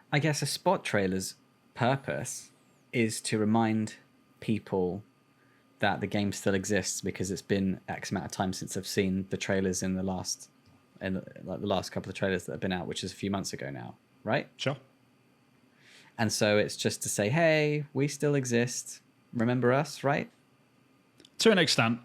I guess a spot trailer's purpose is to remind people that the game still exists because it's been X amount of time since I've seen the trailers in the last, like the last couple of trailers that have been out, which is a few months ago now, right? Sure. And so it's just to say, hey, we still exist. Remember us, right? To an extent.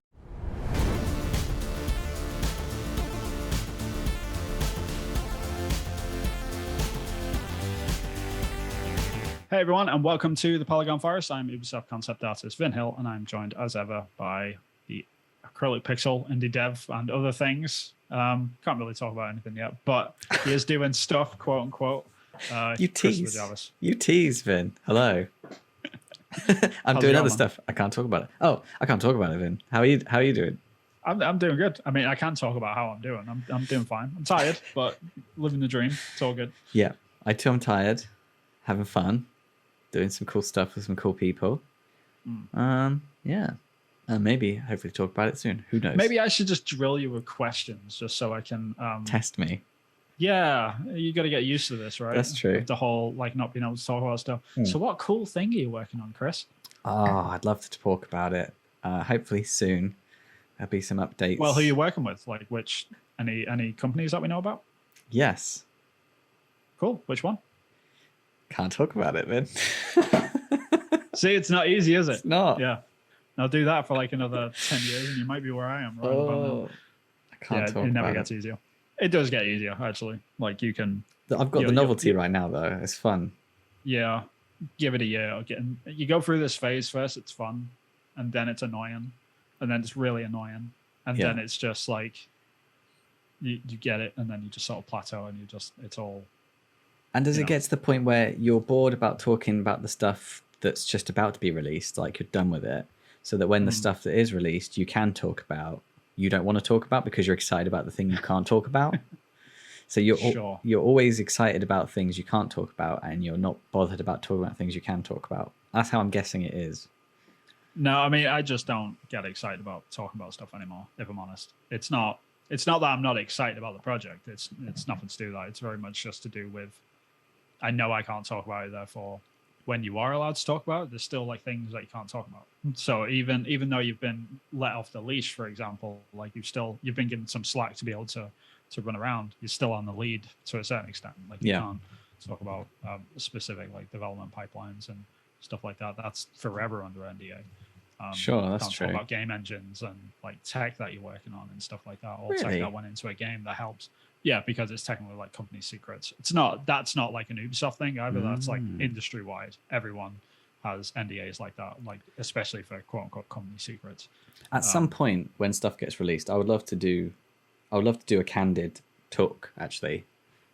Hey everyone, and welcome to the Polygon Forest. I'm Ubisoft concept artist Vin Hill, and I'm joined as ever by the acrylic pixel indie dev and other things. Can't really talk about anything yet, but he is doing stuff, quote unquote. You tease. Jarvis. You tease, Vin. Hello. I'm doing other stuff. I can't talk about it. Oh, I can't talk about it, Vin. How are you doing? I'm doing good. I mean, I can talk about how I'm doing. I'm doing fine. I'm tired, but living the dream. It's all good. Yeah, I too am tired. Having fun. Doing some cool stuff with some cool people. Yeah. Maybe, hopefully talk about it soon. Who knows? Maybe I should just drill you with questions just so I can... test me. Yeah, you got to get used to this, right? That's true. With the whole, like, not being able to talk about stuff. So what cool thing are you working on, Chris? Oh, I'd love to talk about it. Hopefully soon. There'll be some updates. Well, who are you working with? Like, any companies that we know about? Yes. Cool. Which one? Can't talk about it, Vin. See, it's not easy, is it? It's not. Yeah. I'll do that for like another 10 years and you might be where I am. Right I can't talk about it. It never gets easier. It does get easier, actually. Like you can... I've got the novelty right now, though. It's fun. Yeah. Give it a year. You go through this phase first, it's fun. And then it's annoying. And then it's really annoying. And then it's just like... You get it and then you just sort of plateau and it's all... And does it get to the point where you're bored about talking about the stuff that's just about to be released, like you're done with it, so that when the stuff that is released you can talk about, you don't want to talk about because you're excited about the thing you can't talk about? So you're always excited about things you can't talk about and you're not bothered about talking about things you can talk about. That's how I'm guessing it is. No, I mean, I just don't get excited about talking about stuff anymore, if I'm honest. It's not that I'm not excited about the project. It's nothing to do with that. It's very much just to do with... I know I can't talk about it, therefore, when you are allowed to talk about it, there's still like things that you can't talk about. So even though you've been let off the leash, for example, like you've been given some slack to be able to run around, you're still on the lead to a certain extent. Like you can't talk about specific like development pipelines and stuff like that. That's forever under NDA. Sure, that's true. Talk about game engines and like tech that you're working on and stuff like that, or tech that went into a game that helps. Yeah, because it's technically like company secrets. That's not like an Ubisoft thing either. That's like industry wide. Everyone has NDAs like that, like especially for quote unquote company secrets. At some point when stuff gets released, I would love to do a candid talk actually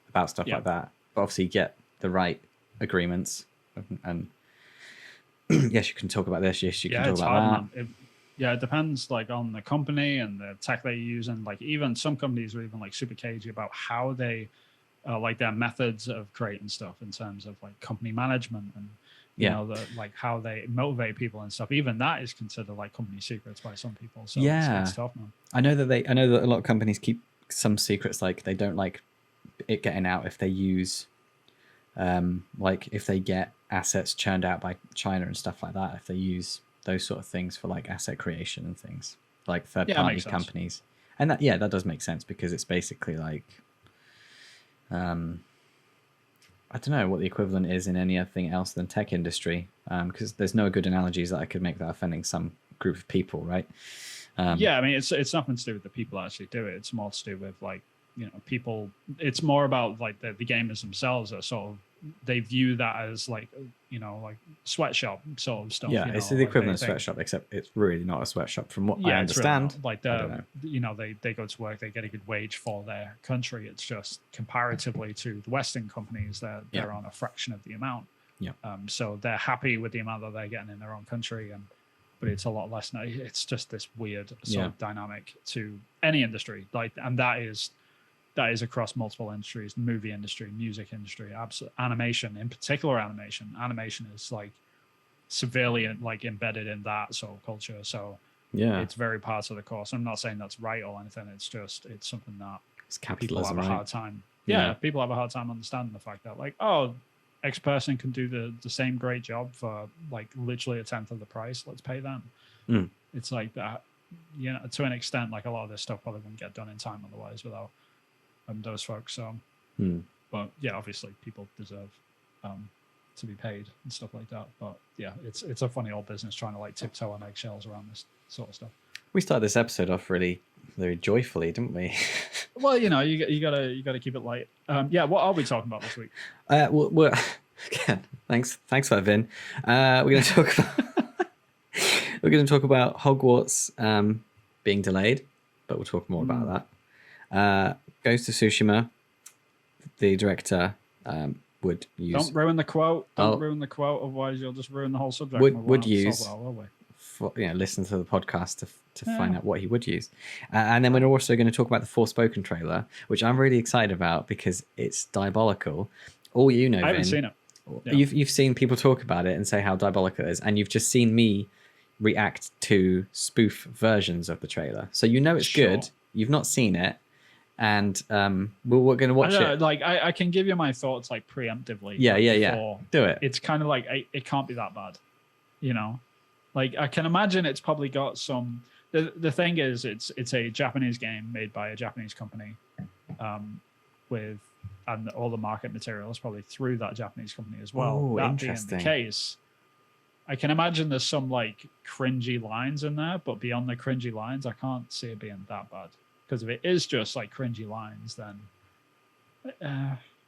about stuff like that. But obviously get the right agreements and yes, you can talk about this. Yes, you can talk about that. It depends like on the company and the tech they use, and like even some companies are even like super cagey about how they like their methods of creating stuff in terms of like company management and you know like how they motivate people and stuff. Even that is considered like company secrets by some people. So it's tough, man. I know that a lot of companies keep some secrets, like they don't like it getting out if they use like if they get assets churned out by China and stuff like that, if they use those sort of things for like asset creation and things like third-party companies. And that does make sense because it's basically like I don't know what the equivalent is in anything else than tech industry, because there's no good analogies that I could make without offending some group of people, right? I mean it's nothing to do with the people that actually do it. It's more to do with like, you know, people. It's more about like the gamers themselves that sort of they view that as like, you know, like sweatshop sort of stuff. Yeah, you know, it's the equivalent of sweatshop, except it's really not a sweatshop from what I understand. Really like you know, they go to work, they get a good wage for their country. It's just comparatively to the Western companies, they're on a fraction of the amount. Yeah. So they're happy with the amount that they're getting in their own country, but it's a lot less now. It's just this weird sort of dynamic to any industry, like, and that is across multiple industries: movie industry, music industry, animation, in particular animation. Animation is like severely like embedded in that sort of culture. So it's very part of the course. I'm not saying that's right or anything. It's just it's something that it's capitalism, people have a hard time. Yeah, people have a hard time understanding the fact that like, oh, X person can do the same great job for like literally a tenth of the price. Let's pay them. It's like that, you know, to an extent. Like a lot of this stuff probably wouldn't get done in time otherwise without those folks. So, but yeah, obviously people deserve to be paid and stuff like that. But yeah, it's a funny old business trying to like tiptoe on eggshells around this sort of stuff. We started this episode off really very joyfully, didn't we? Well, you know, you gotta keep it light. Yeah, what are we talking about this week? We're again, thanks for that, Vin. We're going to talk about Hogwarts being delayed, but we'll talk more about that. Ghost of Tsushima, the director would use. Don't ruin the quote. Don't ruin the quote, otherwise you'll just ruin the whole subject. Would use. Listen to the podcast to find out what he would use. And then we're also going to talk about the Forspoken trailer, which I'm really excited about because it's diabolical. All you know, I haven't Vin, seen it. Yeah. You've seen people talk about it and say how diabolical it is, and you've just seen me react to spoof versions of the trailer. So you know it's good. You've not seen it, and we're going to watch it. Like I can give you my thoughts like preemptively. Yeah. Do it. It's kind of like it can't be that bad, you know. Like I can imagine it's probably got some. The thing is, it's a Japanese game made by a Japanese company, and all the market material is probably through that Japanese company as well. Oh, that interesting. being the case, I can imagine there's some like cringy lines in there, but beyond the cringy lines, I can't see it being that bad. Because if it is just like cringy lines, then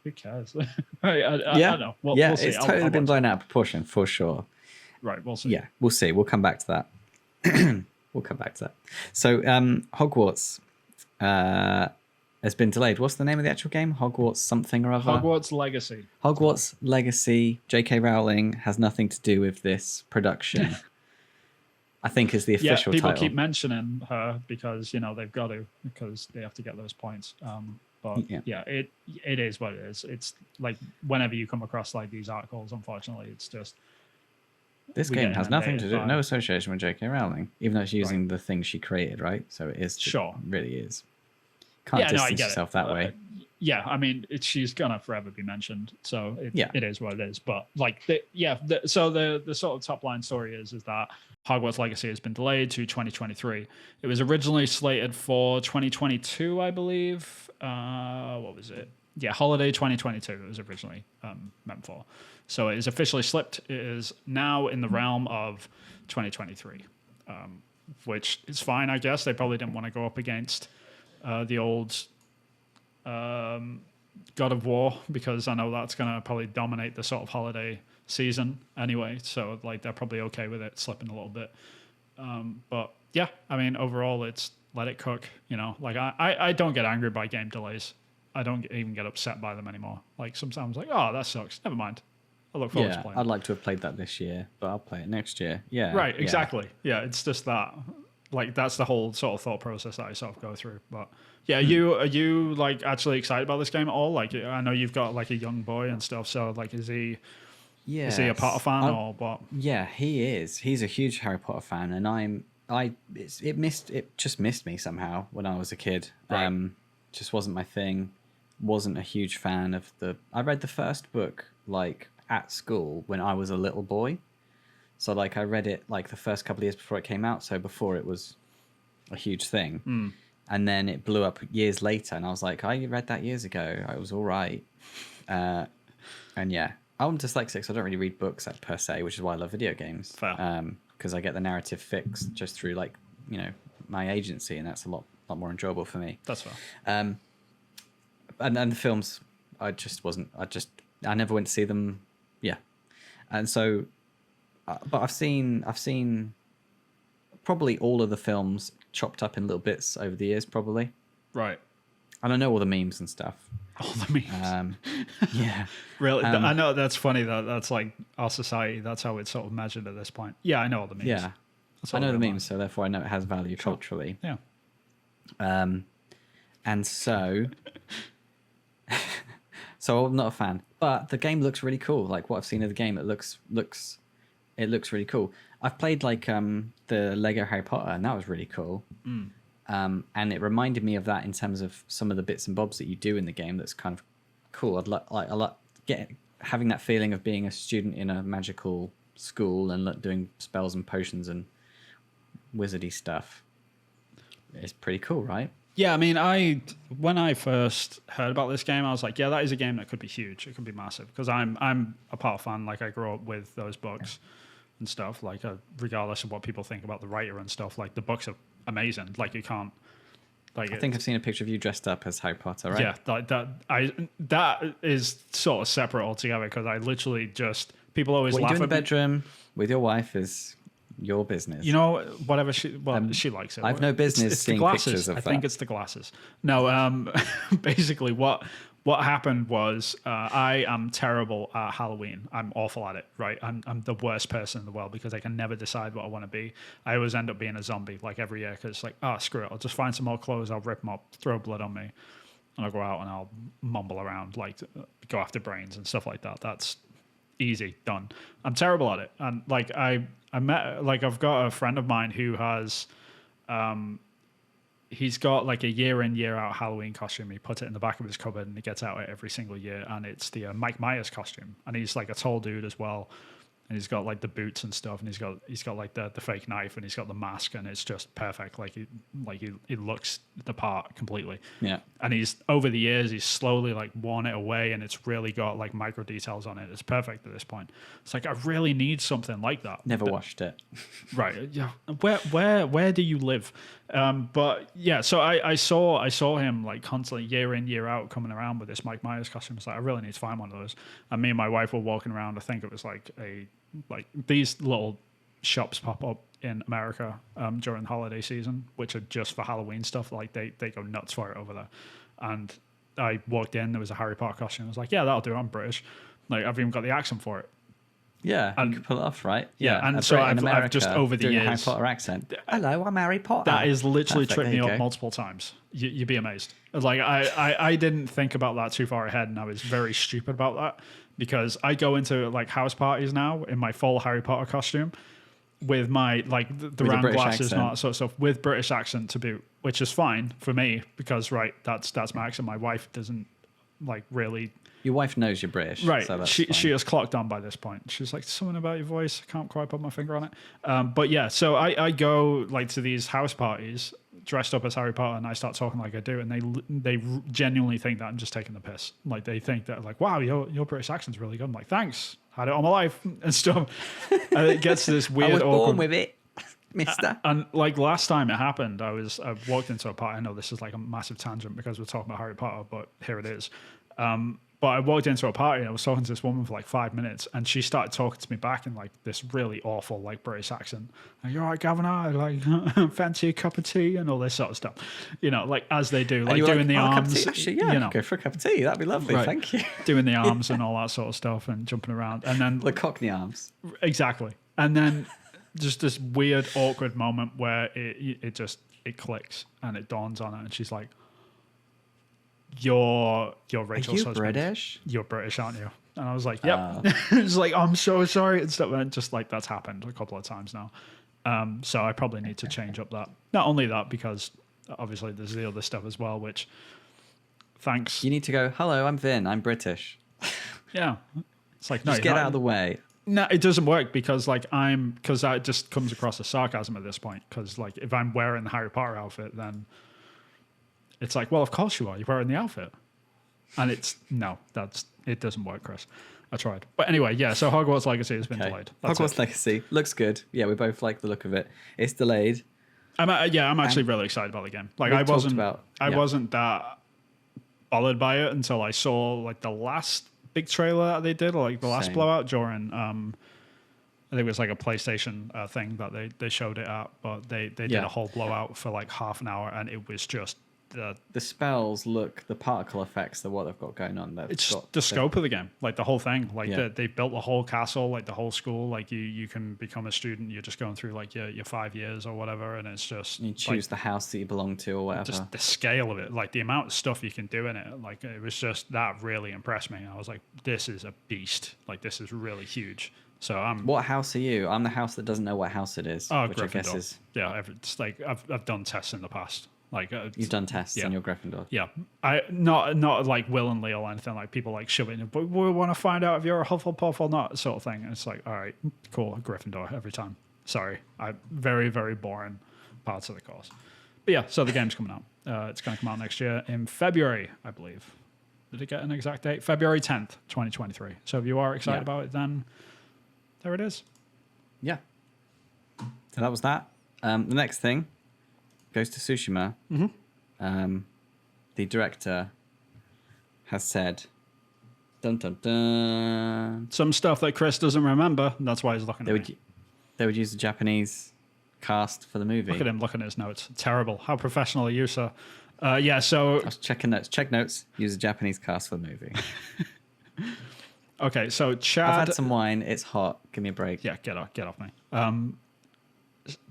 who cares? I don't know. We'll see. It's totally been blown out of proportion for sure. Right, we'll see. Yeah, we'll see. We'll come back to that. So, Hogwarts has been delayed. What's the name of the actual game? Hogwarts something or other? Hogwarts Legacy. Hogwarts Legacy. J.K. Rowling has nothing to do with this production. I think is the official people title. keep mentioning her because, you know, they've got to, because they have to get those points. But it is what it is. It's like whenever you come across like these articles, unfortunately, it's just... This game has nothing to do, no association with J.K. Rowling, even though it's using the thing she created, right? So it is. Sure. It really is. Can't distance yourself that way. Yeah, I mean, she's gonna forever be mentioned, so it is what it is. But like, so the sort of top line story is that Hogwarts Legacy has been delayed to 2023. It was originally slated for 2022, I believe. What was it? Yeah, holiday 2022. It was originally meant for. So it is officially slipped. It is now in the realm of 2023, which is fine, I guess. They probably didn't want to go up against the old God of War, because I know that's going to probably dominate the sort of holiday season anyway. So like they're probably okay with it slipping a little bit. But yeah, I mean, overall, it's let it cook. You know, like I don't get angry by game delays. I don't even get upset by them anymore. Like sometimes, like, oh, that sucks. Never mind. I look forward to playing. I'd like to have played that this year, but I'll play it next year. Yeah. Right. Exactly. Yeah. It's just that. Like that's the whole sort of thought process that I sort of go through. But yeah, are you like actually excited about this game at all? Like I know you've got like a young boy and stuff. So like, is he a Potter fan or what? Yeah, he is. He's a huge Harry Potter fan, and it just missed me somehow when I was a kid. Right. Just wasn't my thing. Wasn't a huge fan of I read the first book like at school when I was a little boy. So like I read it like the first couple of years before it came out, so before it was a huge thing. And then it blew up years later, and I was like, I read that years ago. I was all right. And yeah, I'm dyslexic, so I don't really read books per se, which is why I love video games. Because I get the narrative fixed just through like, you know, my agency, and that's a lot more enjoyable for me. That's fair. And the films, I never went to see them. Yeah. And so, but I've seen probably all of the films chopped up in little bits over the years, probably. Right. And I know all the memes and stuff. All the memes. Yeah. Really? I know that's funny. That's like our society. That's how it's sort of measured at this point. Yeah, I know all the memes. Yeah. I know the memes, so therefore I know it has value culturally. Yeah. And so... So I'm not a fan, but the game looks really cool. Like what I've seen of the game, it looks really cool. I've played like the Lego Harry Potter, and that was really cool. And it reminded me of that in terms of some of the bits and bobs that you do in the game. That's kind of cool. having that feeling of being a student in a magical school and doing spells and potions and wizardy stuff is pretty cool, right? Yeah, I mean, when I first heard about this game, I was like, yeah, that is a game that could be huge. It could be massive because I'm a part fan. Like, I grew up with those books and stuff. Like, regardless of what people think about the writer and stuff, like the books are amazing. Like, you can't. Like, I think I've seen a picture of you dressed up as Harry Potter, right? Yeah, like that is sort of separate altogether because I literally just people always What laugh you do in at the me. bedroom with your wife is your business. You know, whatever she she likes it. I've no business it's the seeing glasses. pictures of I think that. it's the glasses. No, basically what happened was I am terrible at Halloween. I'm awful at it, right? I'm the worst person in the world because I can never decide what I want to be. I always end up being a zombie like every year because it's like, oh, screw it. I'll just find some more clothes. I'll rip them up, throw blood on me, and I'll go out and I'll mumble around, like go after brains and stuff like that. That's easy, done. I'm terrible at it. And like I met, like I've got a friend of mine who has he's got like a year in, year out Halloween costume. He puts it in the back of his cupboard and he gets out it every single year. And it's the Mike Myers costume. And he's like a tall dude as well. And he's got like the boots and stuff. And he's got like the fake knife and he's got the mask and it's just perfect. He looks the part completely. Yeah. And he's over the years, he's slowly like worn it away and it's really got like micro details on it. It's perfect at this point. It's like, I really need something like that. Never watched it. Right. Yeah. Where do you live? But yeah, so I saw him like constantly year in, year out coming around with this Mike Myers costume. It's like, I really need to find one of those. And me and my wife were walking around. I think it was like these little shops pop up in America during the holiday season, which are just for Halloween stuff. Like they go nuts for it over there. And I walked in, there was a Harry Potter costume. I was like, yeah, that'll do. I'm British. Like I've even got the accent for it. Yeah, and, you could pull it off, right? Yeah, and so I've just over the doing years a Harry Potter accent. Hello, I'm Harry Potter. That is literally Perfect, tripped me there you up go. multiple times. You'd be amazed. Like I didn't think about that too far ahead, and I was very stupid about that because I go into like house parties now in my full Harry Potter costume with my like the round British glasses and all that accent. sort of stuff with British accent to boot, which is fine for me because that's my accent. My wife doesn't like really. Your wife knows you're British, Right. So that's she fine. has clocked on by this point. She's like, something about your voice. I can't quite put my finger on it. But yeah, so I go like to these house parties dressed up as Harry Potter and I start talking like I do. And they genuinely think that I'm just taking the piss. Like they think that like, wow, your British accent's really good. I'm like, thanks. Had it all my life and stuff. And it gets to this weird, I was awkward. born with it, mister. And like last time it happened, I walked into a party. I know this is like a massive tangent because we're talking about Harry Potter, but here it is. But I walked into a party and I was talking to this woman for like 5 minutes and she started talking to me back in like this really awful like British accent. Like, you're right, Governor, like fancy a cup of tea and all this sort of stuff. You know, like as they do, like you were doing the "Oh, a cup of arms. tea? Actually, yeah, you know, go for a cup of tea. That'd be lovely. Right. Thank you. doing the arms and all that sort of stuff and jumping around. And then The Cockney arms. exactly. And then just this weird, awkward moment where it clicks and it dawns on her and she's like, You're Rachel's you husband. British? You're British, aren't you? And I was like, yep. It's like, I'm so sorry and stuff. And just like that's happened a couple of times now. So I probably need to change up that. Not only that, because obviously there's the other stuff as well, which thanks. You need to go, hello, I'm Vin. I'm British. Yeah. It's like, no, Just get out of the way. No, it doesn't work because because that just comes across as sarcasm at this point. Because like if I'm wearing the Harry Potter outfit, then it's like, well, of course you are. You're wearing the outfit. And it doesn't work, Chris. I tried. But anyway, yeah, so Hogwarts Legacy has been delayed. That's Hogwarts it. Legacy. Looks good. Yeah, we both like the look of it. It's delayed. I'm actually really excited about the game. Like I wasn't that bothered by it until I saw like the last big trailer that they did, or like the last Same. blowout during I think it was like a PlayStation thing that they showed it at, but they did a whole blowout for like half an hour and it was just The spells look, the particle effects, what they've got going on. It's the scope of the game, like the whole thing. Like they built the whole castle, like the whole school. Like you can become a student. You're just going through like your 5 years or whatever, and it's just You choose the house that you belong to or whatever. just the scale of it, like the amount of stuff you can do in it. Like it was just that really impressed me. I was like, this is a beast. Like this is really huge. So What house are you? I'm the house that doesn't know what house it is. Oh, which I guess Gryffindor. is. Yeah, it's like I've done tests in the past. Like You've done tests yeah. on your Gryffindor. Yeah, I not like willingly or anything. Like people like shoving it, but we want to find out if you're a Hufflepuff or not, sort of thing. And it's like, all right, cool, Gryffindor every time. Sorry, I very very boring parts of the course. But yeah, so the game's coming out. It's going to come out next year in February, I believe. Did it get an exact date? February 10th, 2023. So if you are excited about it, then there it is. Yeah. So that was that. The next thing, Ghost of Tsushima. The director has said, dun dun dun. Some stuff that Chris doesn't remember. And that's why he's looking at me. They would use the Japanese cast for the movie. Look at him looking at his notes. Terrible. How professional are you, sir? Yeah, so... I was checking notes. Check notes. Use the Japanese cast for the movie. Okay, so Chad... I've had some wine. It's hot. Give me a break. Yeah, get off me.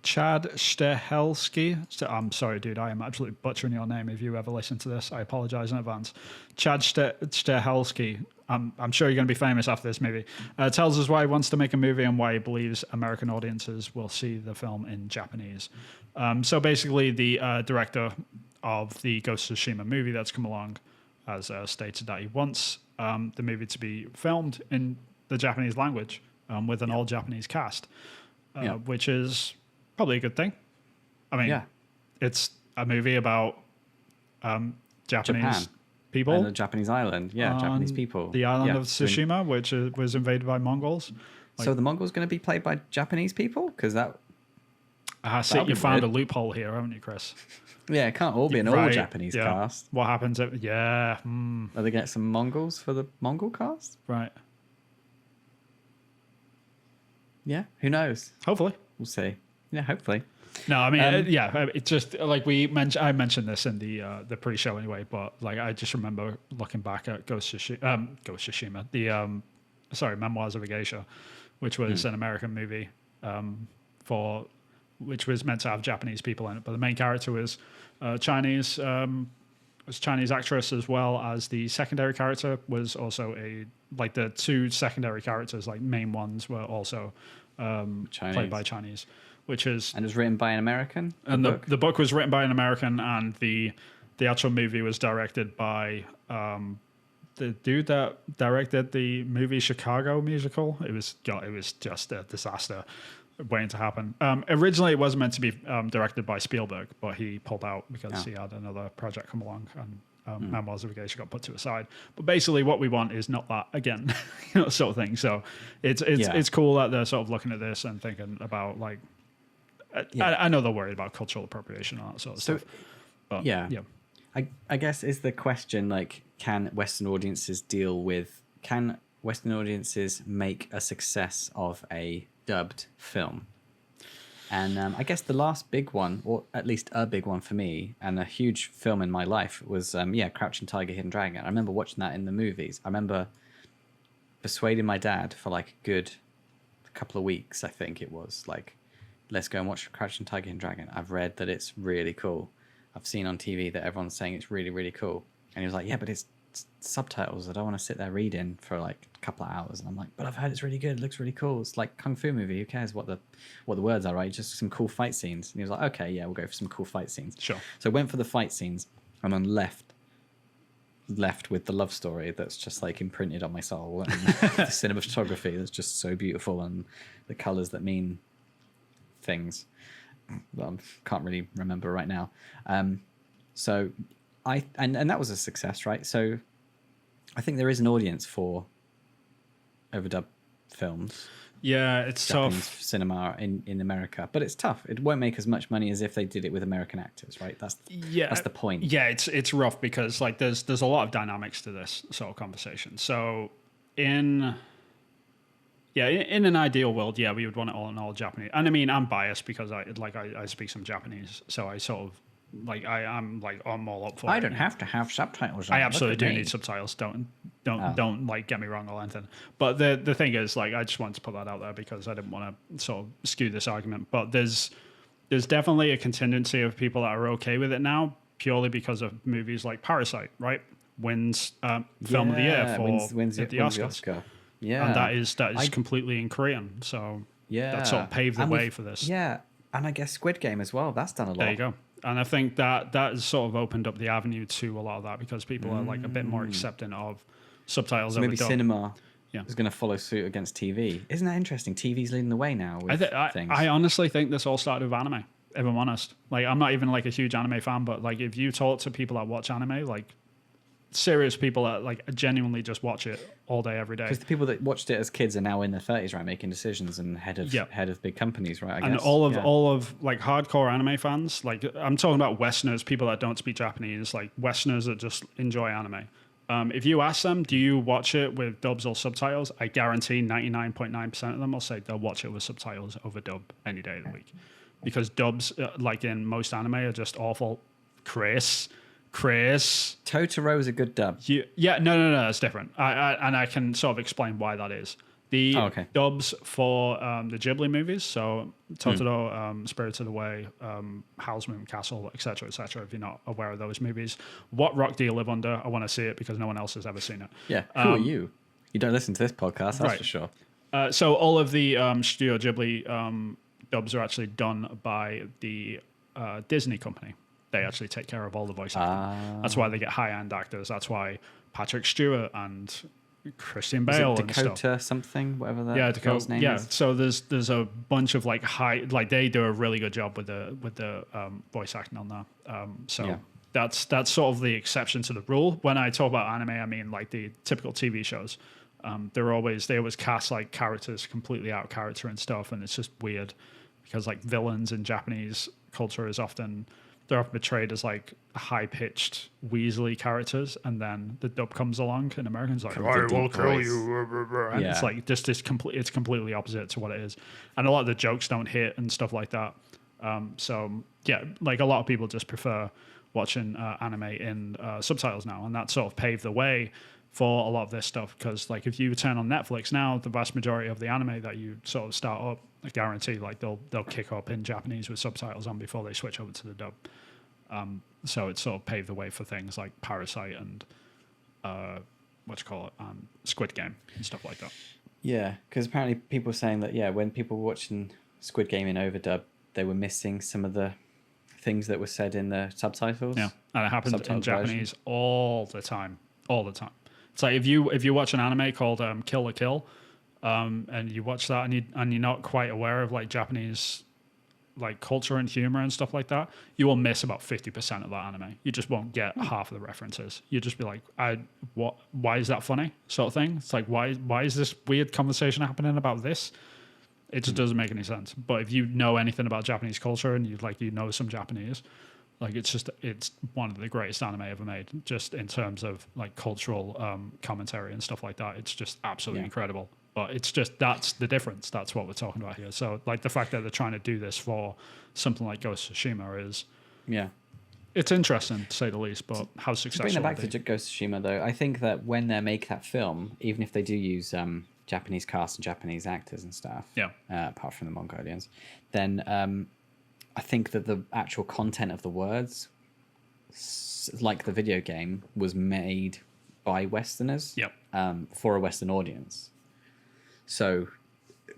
Chad Stahelski. I'm sorry, dude. I am absolutely butchering your name. If you ever listen to this, I apologize in advance. Chad Stahelski. I'm sure you're going to be famous after this movie. Tells us why he wants to make a movie and why he believes American audiences will see the film in Japanese. So basically, the director of the Ghost of Tsushima movie that's come along has stated that he wants the movie to be filmed in the Japanese language with an all Japanese cast, which is probably a good thing. I mean, it's a movie about Japanese Japan. people. And a Japanese island. Yeah, Japanese people. The island of Tsushima, which was invaded by Mongols. So the Mongols going to be played by Japanese people? Because that... I see you found a loophole here, haven't you, Chris? Yeah, it can't all be an all Japanese cast. What happens if... Yeah. Are they get some Mongols for the Mongol cast? Right. Yeah, who knows? Hopefully. We'll see. Yeah, hopefully. No, I mean, it's just like I mentioned this in the pre-show anyway, but like I just remember looking back at Ghost of Tsushima, the Memoirs of a Geisha, which was an American movie which was meant to have Japanese people in it, but the main character was Chinese actress, as well as the secondary character was also the two secondary characters, like main ones, were also played by Chinese. And it was written by an American? And the book was written by an American, and the actual movie was directed by the dude that directed the movie Chicago musical. It was just a disaster waiting to happen. Originally, it was meant to be directed by Spielberg, but he pulled out because he had another project come along, and Memoirs of a Geisha got put to the side. But basically, what we want is not that again, sort of thing. So it's cool that they're sort of looking at this and thinking about like. I know they're worried about cultural appropriation and all that sort of stuff. But, I guess is the question, like, can Western audiences make a success of a dubbed film? And I guess the last big one, or at least a big one for me, and a huge film in my life was, Crouching Tiger, Hidden Dragon. I remember watching that in the movies. I remember persuading my dad for like a good couple of weeks, I think it was, like, let's go and watch Crouching Tiger, Hidden Dragon. I've read that it's really cool. I've seen on TV that everyone's saying it's really, really cool. And he was like, yeah, but it's subtitles. I don't want to sit there reading for like a couple of hours. And I'm like, but I've heard it's really good. It looks really cool. It's like Kung Fu movie. Who cares what the words are, right? Just some cool fight scenes. And he was like, okay, yeah, we'll go for some cool fight scenes. Sure. So I went for the fight scenes and then left with the love story that's just like imprinted on my soul. And the cinematography that's just so beautiful, and the colors that mean things. Well, can't really remember right now. So and that was a success, right? So I think there is an audience for overdub films. Yeah, it's Japanese tough. Cinema in America, but it's tough. It won't make as much money as if they did it with American actors, right? That's the point. Yeah, it's rough because like there's a lot of dynamics to this sort of conversation. So in an ideal world, we would want it all in all Japanese. And I mean, I'm biased because I speak some Japanese, so I sort of like I'm all up for it. I don't have to have subtitles. I absolutely do need subtitles. Don't like get me wrong or anything. But the thing is, like, I just wanted to put that out there because I didn't want to sort of skew this argument. But there's definitely a contingency of people that are okay with it now, purely because of movies like Parasite, right? Wins film of the year wins the Oscar. Yeah, and that is completely in Korean. So that sort of paved the way for this. Yeah, and I guess Squid Game as well. That's done a lot. There you go. And I think that has sort of opened up the avenue to a lot of that because people are like a bit more accepting of subtitles. So maybe dub. cinema Yeah. is going to follow suit against TV. Isn't that interesting? TV's leading the way now with things. I honestly think this all started with anime, if I'm honest. Like, I'm not even like a huge anime fan, but like if you talk to people that watch anime, like serious people that like genuinely just watch it all day, every day. Because the people that watched it as kids are now in their 30s, right, making decisions and head of big companies, right? I guess. All of like hardcore anime fans, like I'm talking about Westerners, people that don't speak Japanese, like Westerners that just enjoy anime. If you ask them, do you watch it with dubs or subtitles? I guarantee 99.9% of them will say they'll watch it with subtitles over dub any day of the week, because dubs, like in most anime, are just awful. Chris. Totoro is a good dub. No, it's different. I can sort of explain why that is. The dubs for the Ghibli movies, so Totoro, Spirited Away, Howl's Moving Castle, etc., etc. If you're not aware of those movies, what rock do you live under? I want to see it because no one else has ever seen it. Yeah, who are you? You don't listen to this podcast, that's for sure. So all of the Studio Ghibli dubs are actually done by the Disney company. They actually take care of all the voice acting. That's why they get high-end actors. That's why Patrick Stewart and Christian Bale and stuff. Dakota something, whatever that girl's name is. So there's a bunch of like they do a really good job with the voice acting on that. That's sort of the exception to the rule. When I talk about anime, I mean like the typical TV shows. They always cast like characters completely out of character and stuff, and it's just weird because like villains in Japanese culture they're often portrayed as like high-pitched Weasley characters, and then the dub comes along and Americans like, I will kill you, and it's like just it's completely opposite to what it is, and a lot of the jokes don't hit and stuff like that. Like a lot of people just prefer watching anime in subtitles now, and that sort of paved the way for a lot of this stuff, because like if you turn on Netflix now, the vast majority of the anime that you sort of start up, I guarantee like they'll kick up in Japanese with subtitles on before they switch over to the dub. So it sort of paved the way for things like Parasite and Squid Game and stuff like that. Yeah, because apparently people were saying that when people were watching Squid Game in overdub, they were missing some of the things that were said in the subtitles. Yeah, and it happens in Japanese all the time. It's like if you watch an anime called Kill la Kill, and you watch that and you're not quite aware of like Japanese like culture and humor and stuff like that, you will miss about 50% of that anime. You just won't get half of the references. You just be like, why is that funny? Sort of thing. It's like why is this weird conversation happening about this? It just doesn't make any sense. But if you know anything about Japanese culture and you know some Japanese, like it's one of the greatest anime ever made, just in terms of like cultural commentary and stuff like that. It's just absolutely incredible. But it's just, that's the difference. That's what we're talking about here. So like the fact that they're trying to do this for something like Ghost of Tsushima is, it's interesting to say the least. But how successful? Bring it back to Ghost of Tsushima though, I think that when they make that film, even if they do use Japanese cast and Japanese actors and stuff, apart from the Mongolians, then I think that the actual content of the words, like the video game, was made by Westerners for a Western audience. So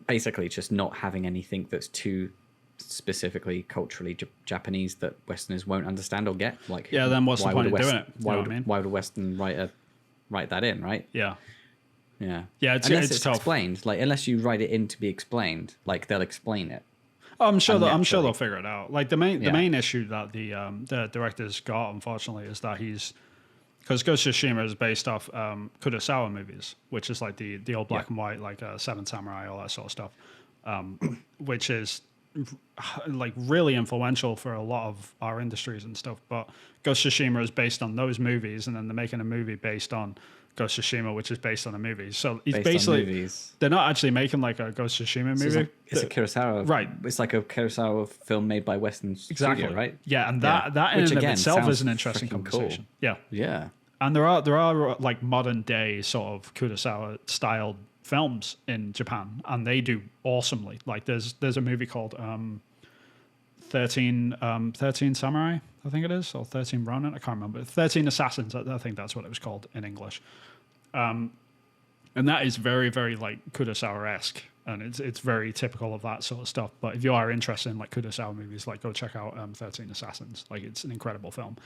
basically just not having anything that's too specifically culturally Japanese that Westerners won't understand or get. Like, then what's the point of doing it? Why would a Western writer write that in, right? Yeah. It's tough. Explained. Like, unless you write it in to be explained, like they'll explain it. Oh, I'm sure they'll figure it out. Like the main issue that the director's got, unfortunately, is that because Ghost of Tsushima is based off Kurosawa movies, which is like the old black and white, like Seven Samurai, all that sort of stuff, which is like really influential for a lot of our industries and stuff. But Ghost of Tsushima is based on those movies, and then they're making a movie based on Ghost of Tsushima, which is based on a movie. So it's basically they're not actually making like a Ghost of Tsushima movie. It's a Kurosawa, right? It's like a Kurosawa film made by Western studio, right? Yeah, and that in and of itself is an interesting conversation. Cool. Yeah. And there are like modern day sort of Kurosawa styled films in Japan, and they do awesomely. Like there's a movie called 13 Samurai, I think it is, or 13 Ronin, I can't remember. 13 Assassins, I think that's what it was called in English. And that is very, very like Kurosawa-esque, and it's very typical of that sort of stuff. But if you are interested in like Kurosawa movies, like go check out 13 Assassins. Like it's an incredible film.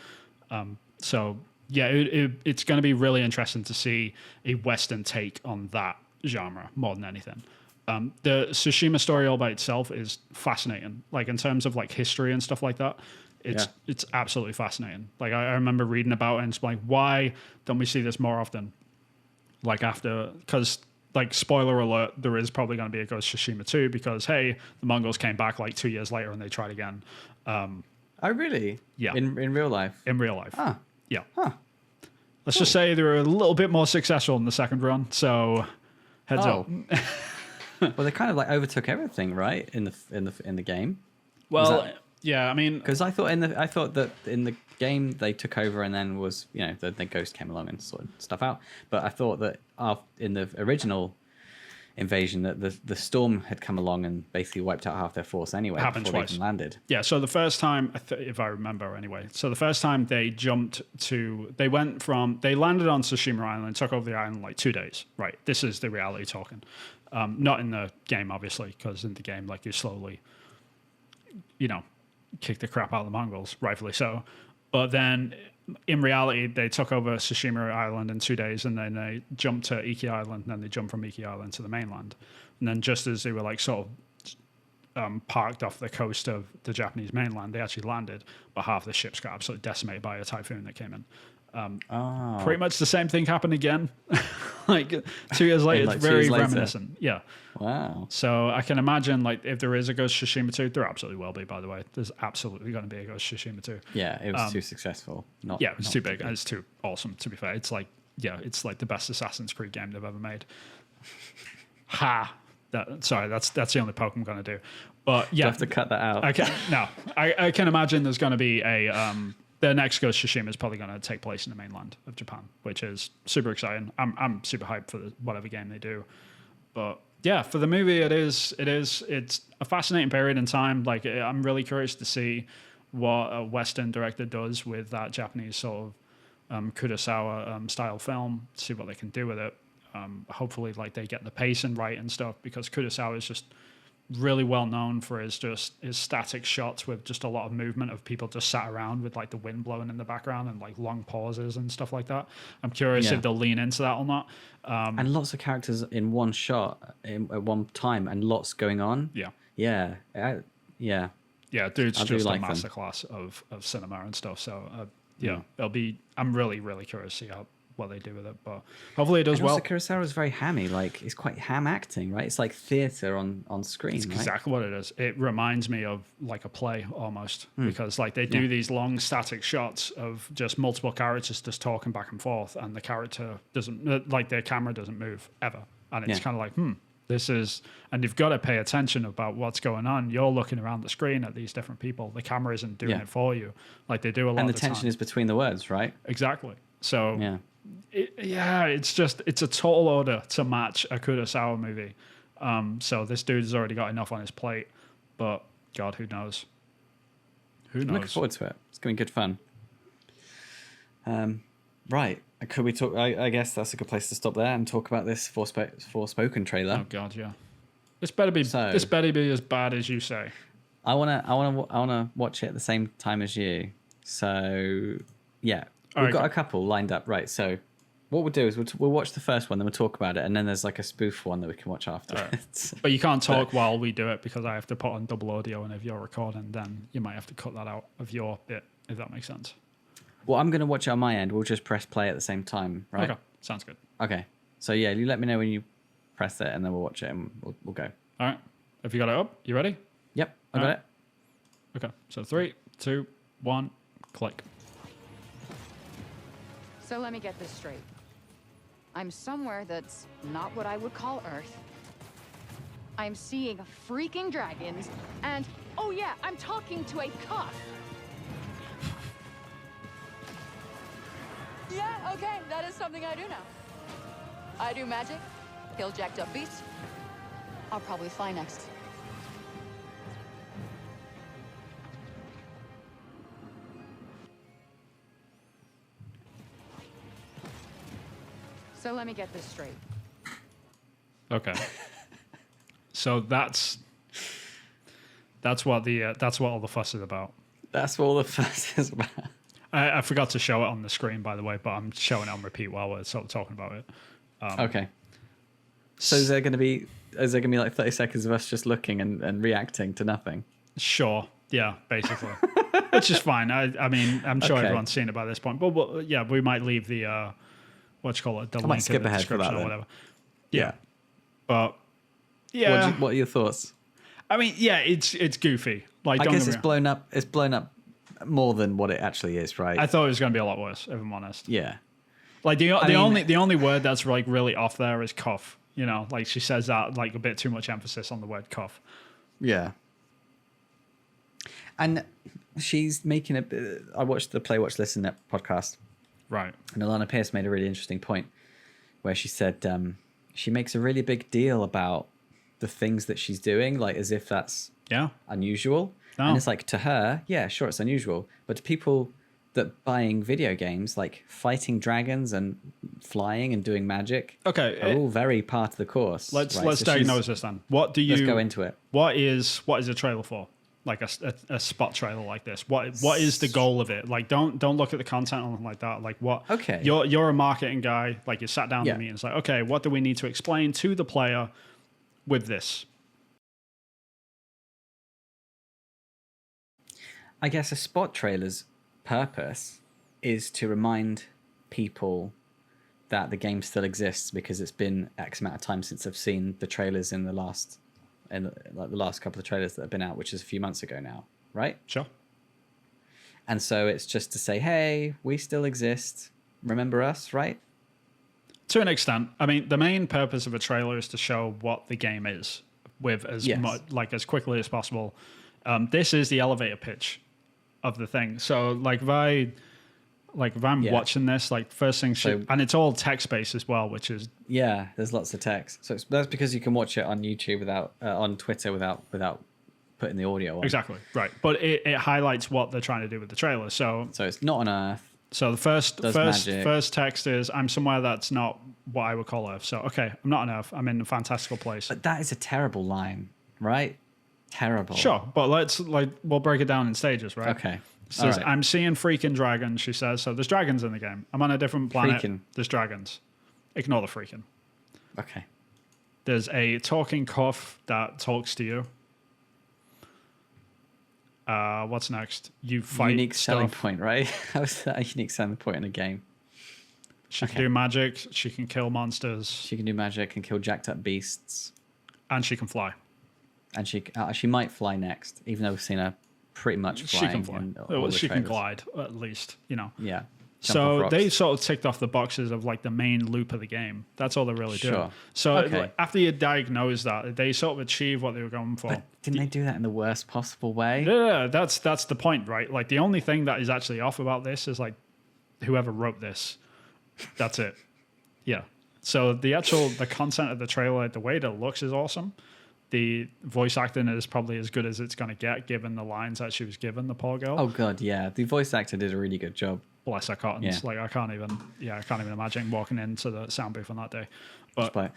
So yeah, it's going to be really interesting to see a Western take on that genre more than anything. The Tsushima story all by itself is fascinating. Like in terms of like history and stuff like that, it's absolutely fascinating. Like I remember reading about it and it's like, why don't we see this more often? Like after, because like spoiler alert, there is probably going to be a Ghost of Tsushima 2 because hey, the Mongols came back like 2 years later and they tried again. Oh really? Yeah. In real life? In real life. Ah. Yeah. Huh. Let's just say they were a little bit more successful in the second run. So heads up. Well, they kind of like overtook everything, right? In the game. Well, yeah, I mean, because I thought that in the game they took over and then was the ghost came along and sorted stuff out. But I thought that in the original invasion that the storm had come along and basically wiped out half their force anyway. Happened before twice. They even landed. Yeah, so the first time, if I remember anyway, so the first time they landed on Tsushima Island and took over the island like 2 days. Right, this is the reality talking. Not in the game, obviously, because in the game, like you slowly, kick the crap out of the Mongols, rightfully so. But then in reality, they took over Tsushima Island in 2 days, and then they jumped to Iki Island, and then they jumped from Iki Island to the mainland. And then just as they were like sort of parked off the coast of the Japanese mainland, they actually landed, but half the ships got absolutely decimated by a typhoon that came in. Pretty much the same thing happened again. Like 2 years later, like it's very 2 years later. reminiscent. Yeah. Wow. So I can imagine, like, if there is a Ghost of Tsushima 2, there absolutely will be, by the way. There's absolutely going to be a Ghost of Tsushima 2. Yeah, it was too successful. It was too big. And it's too awesome, to be fair. It's like, it's like the best Assassin's Creed game they've ever made. Sorry, that's the only poke I'm going to do. But yeah. You have to cut that out. I can imagine there's going to be the next Ghost of Tsushima is probably going to take place in the mainland of Japan, which is super exciting. I'm super hyped for whatever game they do. But yeah, for the movie, it's a fascinating period in time. Like I'm really curious to see what a Western director does with that Japanese sort of Kurosawa style film, see what they can do with it. Hopefully, like they get the pacing right and stuff, because Kurosawa is just really well known for his static shots with just a lot of movement of people just sat around with like the wind blowing in the background and like long pauses and stuff like that. I'm curious if they'll lean into that or not. And lots of characters in one shot at one time, and lots going on. Yeah. Dude's just a masterclass of cinema and stuff. So it'll be. I'm really, really curious to see what they do with it, but hopefully it does well. Kurosawa is very hammy, like it's quite ham acting, right? It's like theater on screen. It's exactly what it is. It reminds me of like a play almost, because like they do these long static shots of just multiple characters just talking back and forth, and the character doesn't, like their camera doesn't move ever, and it's kind of like this is, and you've got to pay attention about what's going on. You're looking around the screen at these different people. The camera isn't doing it for you, like they do a lot. And the tension time. is between the words, right? Exactly. So it's a tall order to match a Kurosawa movie. So this dude has already got enough on his plate, but God, who knows? I'm looking forward to it. It's going to be good fun. Right. Could we talk? I guess that's a good place to stop there and talk about this Forspoken trailer. Oh God, yeah. This better be as bad as you say. I wanna watch it at the same time as you. So yeah. We've got a couple lined up, right? So, what we'll do is we'll watch the first one, then we'll talk about it, and then there's like a spoof one that we can watch after. Right. But you can't talk while we do it because I have to put on double audio, and if you're recording, then you might have to cut that out of your bit, if that makes sense. Well, I'm going to watch it on my end. We'll just press play at the same time, right? Okay, sounds good. Okay. So yeah, you let me know when you press it, and then we'll watch it, and we'll go. All right. Have you got it up? You ready? Yep, I got it. Okay. So 3, 2, 1, click. So let me get this straight. I'm somewhere that's not what I would call Earth. I'm seeing freaking dragons, and oh yeah, I'm talking to a cuff. Yeah, okay, that is something I do now. I do magic, kill jacked up beasts. I'll probably fly next. So let me get this straight. Okay. So that's what all the fuss is about. That's what all the fuss is about. I forgot to show it on the screen, by the way, but I'm showing it on repeat while we're sort of talking about it. Okay. So is there going to be like 30 seconds of us just looking and reacting to nothing? Sure. Yeah, basically. Which is fine. I mean, I'm sure Okay. everyone's seen it by this point. But yeah, we might leave the the might link skip in the ahead for that description or then. whatever. Yeah. But yeah. What are your thoughts? I mean, yeah, it's goofy. Like, I don't guess get it's me wrong. blown up. It's blown up more than what it actually is, right? I thought it was going to be a lot worse, if I'm honest. Yeah. Like the mean- only word that's like really off there is cuff. You know, like she says that like a bit too much emphasis on the word cuff. Yeah. And she's making I watched the Play Watch Listen podcast, Right. and Alana Pierce made a really interesting point where she said she makes a really big deal about the things that she's doing, like as if that's Yeah. unusual. Oh. And it's like, to her, yeah, sure, it's unusual. But to people that buying video games, like fighting dragons and flying and doing magic, Okay. are all very part of the course. Let's right? let's So she's- diagnose this then. What do you? Let's go into it. What is a trailer for? Like a spot trailer like this. What is the goal of it? Like don't look at the content or anything like that. Like what? Okay. You're a marketing guy. Like you sat down Yeah. with me and it's like, okay, what do we need to explain to the player with this? I guess a spot trailer's purpose is to remind people that the game still exists because it's been X amount of time since I've seen the trailers in the last couple of trailers that have been out, which is a few months ago now, right? Sure. And so it's just to say, hey, we still exist. Remember us, right? To an extent. I mean, the main purpose of a trailer is to show what the game is with as Yes. much, like as quickly as possible. This is the elevator pitch of the thing. So like if I'm Yeah. watching this, like first thing, and it's all text based as well, which is Yeah, there's lots of text. So that's because you can watch it on YouTube on Twitter without putting the audio on. exactly right. But it highlights what they're trying to do with the trailer. So So it's not on Earth. so the first Does magic. first text is I'm somewhere that's not what I would call Earth. So okay, I'm not on Earth. I'm in a fantastical place. But that is a terrible line, right? Terrible. Sure, but we'll break it down in stages, right? Okay. Says, All right. I'm seeing freaking dragons, she says. So there's dragons in the game. I'm on a different planet. Freaking. There's dragons. Ignore the freaking. Okay. There's a talking cuff that talks to you. What's next? You fight Unique selling stuff. point, right? How is that a unique selling point in a game? She Okay. can do magic. She can kill monsters. She can do magic and kill jacked up beasts, And she can fly. and she might fly next, even though we've seen her pretty much flying. She can fly. in all Well, the she can trailers. glide, at least, you know. Yeah. Jump off So rocks. they sort of ticked off the boxes of like the main loop of the game. That's all they're really doing. Sure. So Okay. like, after you diagnose that, they sort of achieve what they were going for. But didn't they do that in the worst possible way? Yeah, that's the point, right? Like the only thing that is actually off about this is like whoever wrote this. That's it. Yeah. So the content of the trailer, the way that it looks is awesome. The voice acting is probably as good as it's going to get, given the lines that she was given, the poor girl. Oh god, yeah. The voice actor did a really good job. Bless her cottons. Yeah. Like I can't even imagine walking into the sound booth on that day. But But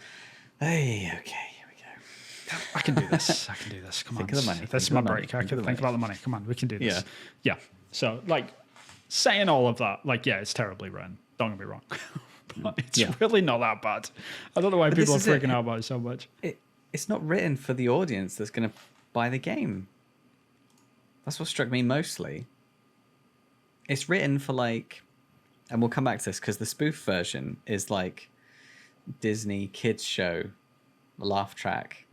hey, okay, here we go. I can do this. I can do this. Come Think on. of the money. This is Think my of the money. break. I Think can of the think money. about the money. Come on, we can do this. Yeah. Yeah. So like saying all of that, like yeah, it's terribly written. Don't get me wrong. But it's Yeah. really not that bad. I don't know why But people are this is it. freaking out about it so much. It's not written for the audience that's going to buy the game. That's what struck me mostly. It's written for like, and we'll come back to this because the spoof version is like Disney kids show, laugh track,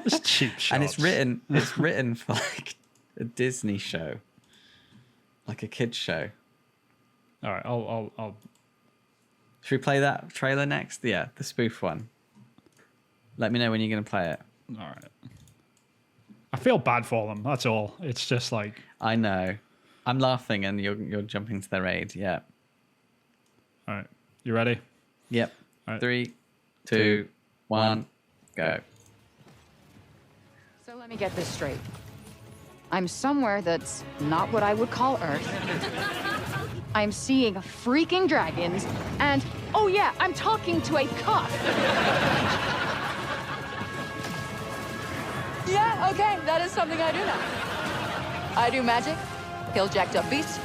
It's cheap shots. and it's written for like a Disney show, like a kids show. All right, I'll Should we play that trailer next? Yeah, the spoof one. Let me know when you're going to play it. all right. I feel bad for them. That's all. It's just like I know. I'm laughing and you're jumping to their aid. Yeah. all right. You ready? Yep. All right. 3, 2, 1, go. So let me get this straight. I'm somewhere that's not what I would call Earth. I'm seeing freaking dragons, and oh yeah, I'm talking to a cock. Yeah, okay, that is something I do now. I do magic, kill jacked up beasts.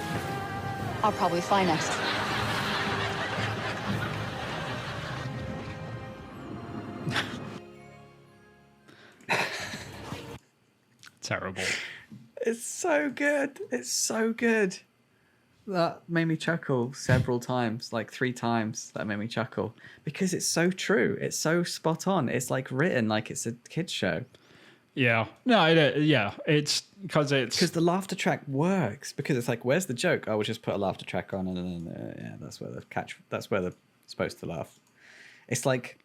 I'll probably fly next. Terrible. It's so good. It's so good. That made me chuckle several times, like 3 times. That made me chuckle because it's so true. It's so spot on. It's like written like it's a kids show. Yeah. No, it's because the laughter track works because it's like, where's the joke? Oh, we'll just put a laughter track on, and then yeah, that's where they're supposed to laugh. It's like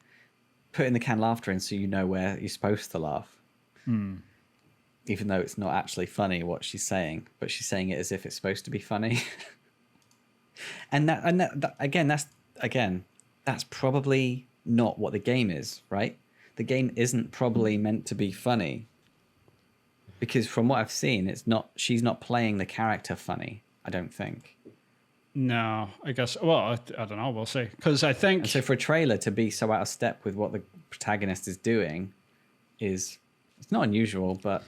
putting the canned laughter in so you know where you're supposed to laugh. Even though it's not actually funny what she's saying, but she's saying it as if it's supposed to be funny. and that that's probably not what the game is, right? The game isn't probably meant to be funny. Because from what I've seen, she's not playing the character funny, I don't think. No, I guess, well, I don't know, we'll see. Because I think... And so for a trailer to be so out of step with what the protagonist is doing it's not unusual, but...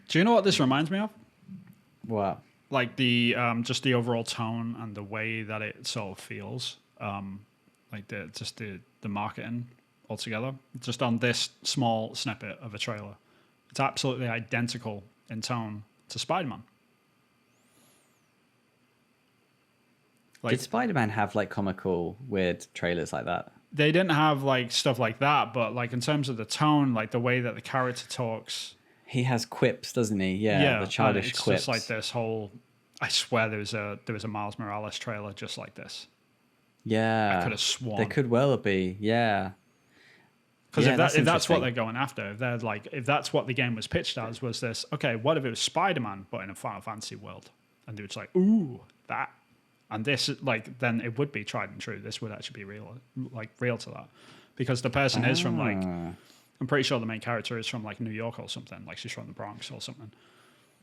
Do you know what this reminds me of? What? Like the just the overall tone and the way that it sort of feels. Like the marketing altogether. Just on this small snippet of a trailer. It's absolutely identical in tone to Spider-Man. Like, did Spider-Man have like comical, weird trailers like that? They didn't have like stuff like that, but like in terms of the tone, like the way that the character talks... He has quips, doesn't he? Yeah, the childish it's quips. Just like this whole. I swear there was a Miles Morales trailer just like this. Yeah, I could have sworn. There could well be. Yeah, because if that's what they're going after, if that's what the game was pitched as, was this this? What if it was Spider-Man but in a Final Fantasy world, and they were just like, ooh, that, and this then it would be tried and true. This would actually be real to that, because the person is from I'm pretty sure the main character is from like New York or something. Like she's from the Bronx or something.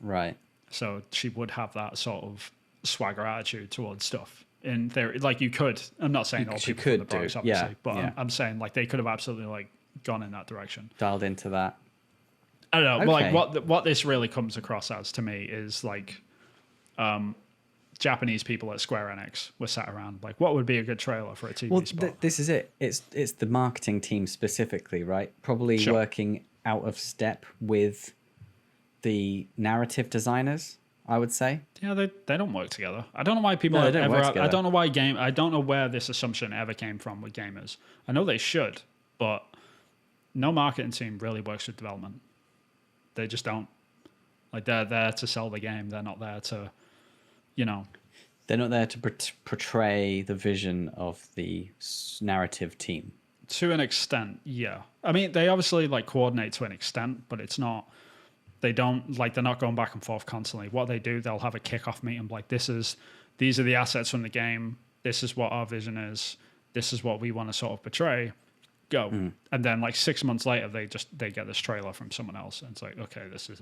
Right. So she would have that sort of swagger attitude towards stuff. In theory, like you could. I'm not saying all people from the Bronx, obviously, but I'm saying like they could have absolutely like gone in that direction. Dialed into that. I don't know. Okay. Like what this really comes across as to me is like Japanese people at Square Enix were sat around like, what would be a good trailer for a TV spot? This is it. It's the marketing team specifically, right? Probably working out of step with the narrative designers, I would say. Yeah, they don't work together. I don't know why people I don't know why I don't know where this assumption ever came from with gamers. I know they should, but no marketing team really works with development. They just don't. Like they're there to sell the game. They're not there to, they're not there to portray the vision of the narrative team. To an extent, yeah. I mean, they obviously like coordinate to an extent, but it's not. They're not going back and forth constantly. What they do, they'll have a kickoff meeting like, these are the assets from the game. This is what our vision is. This is what we want to sort of portray. Go. And then like 6 months later, they get this trailer from someone else, and it's like, okay, this is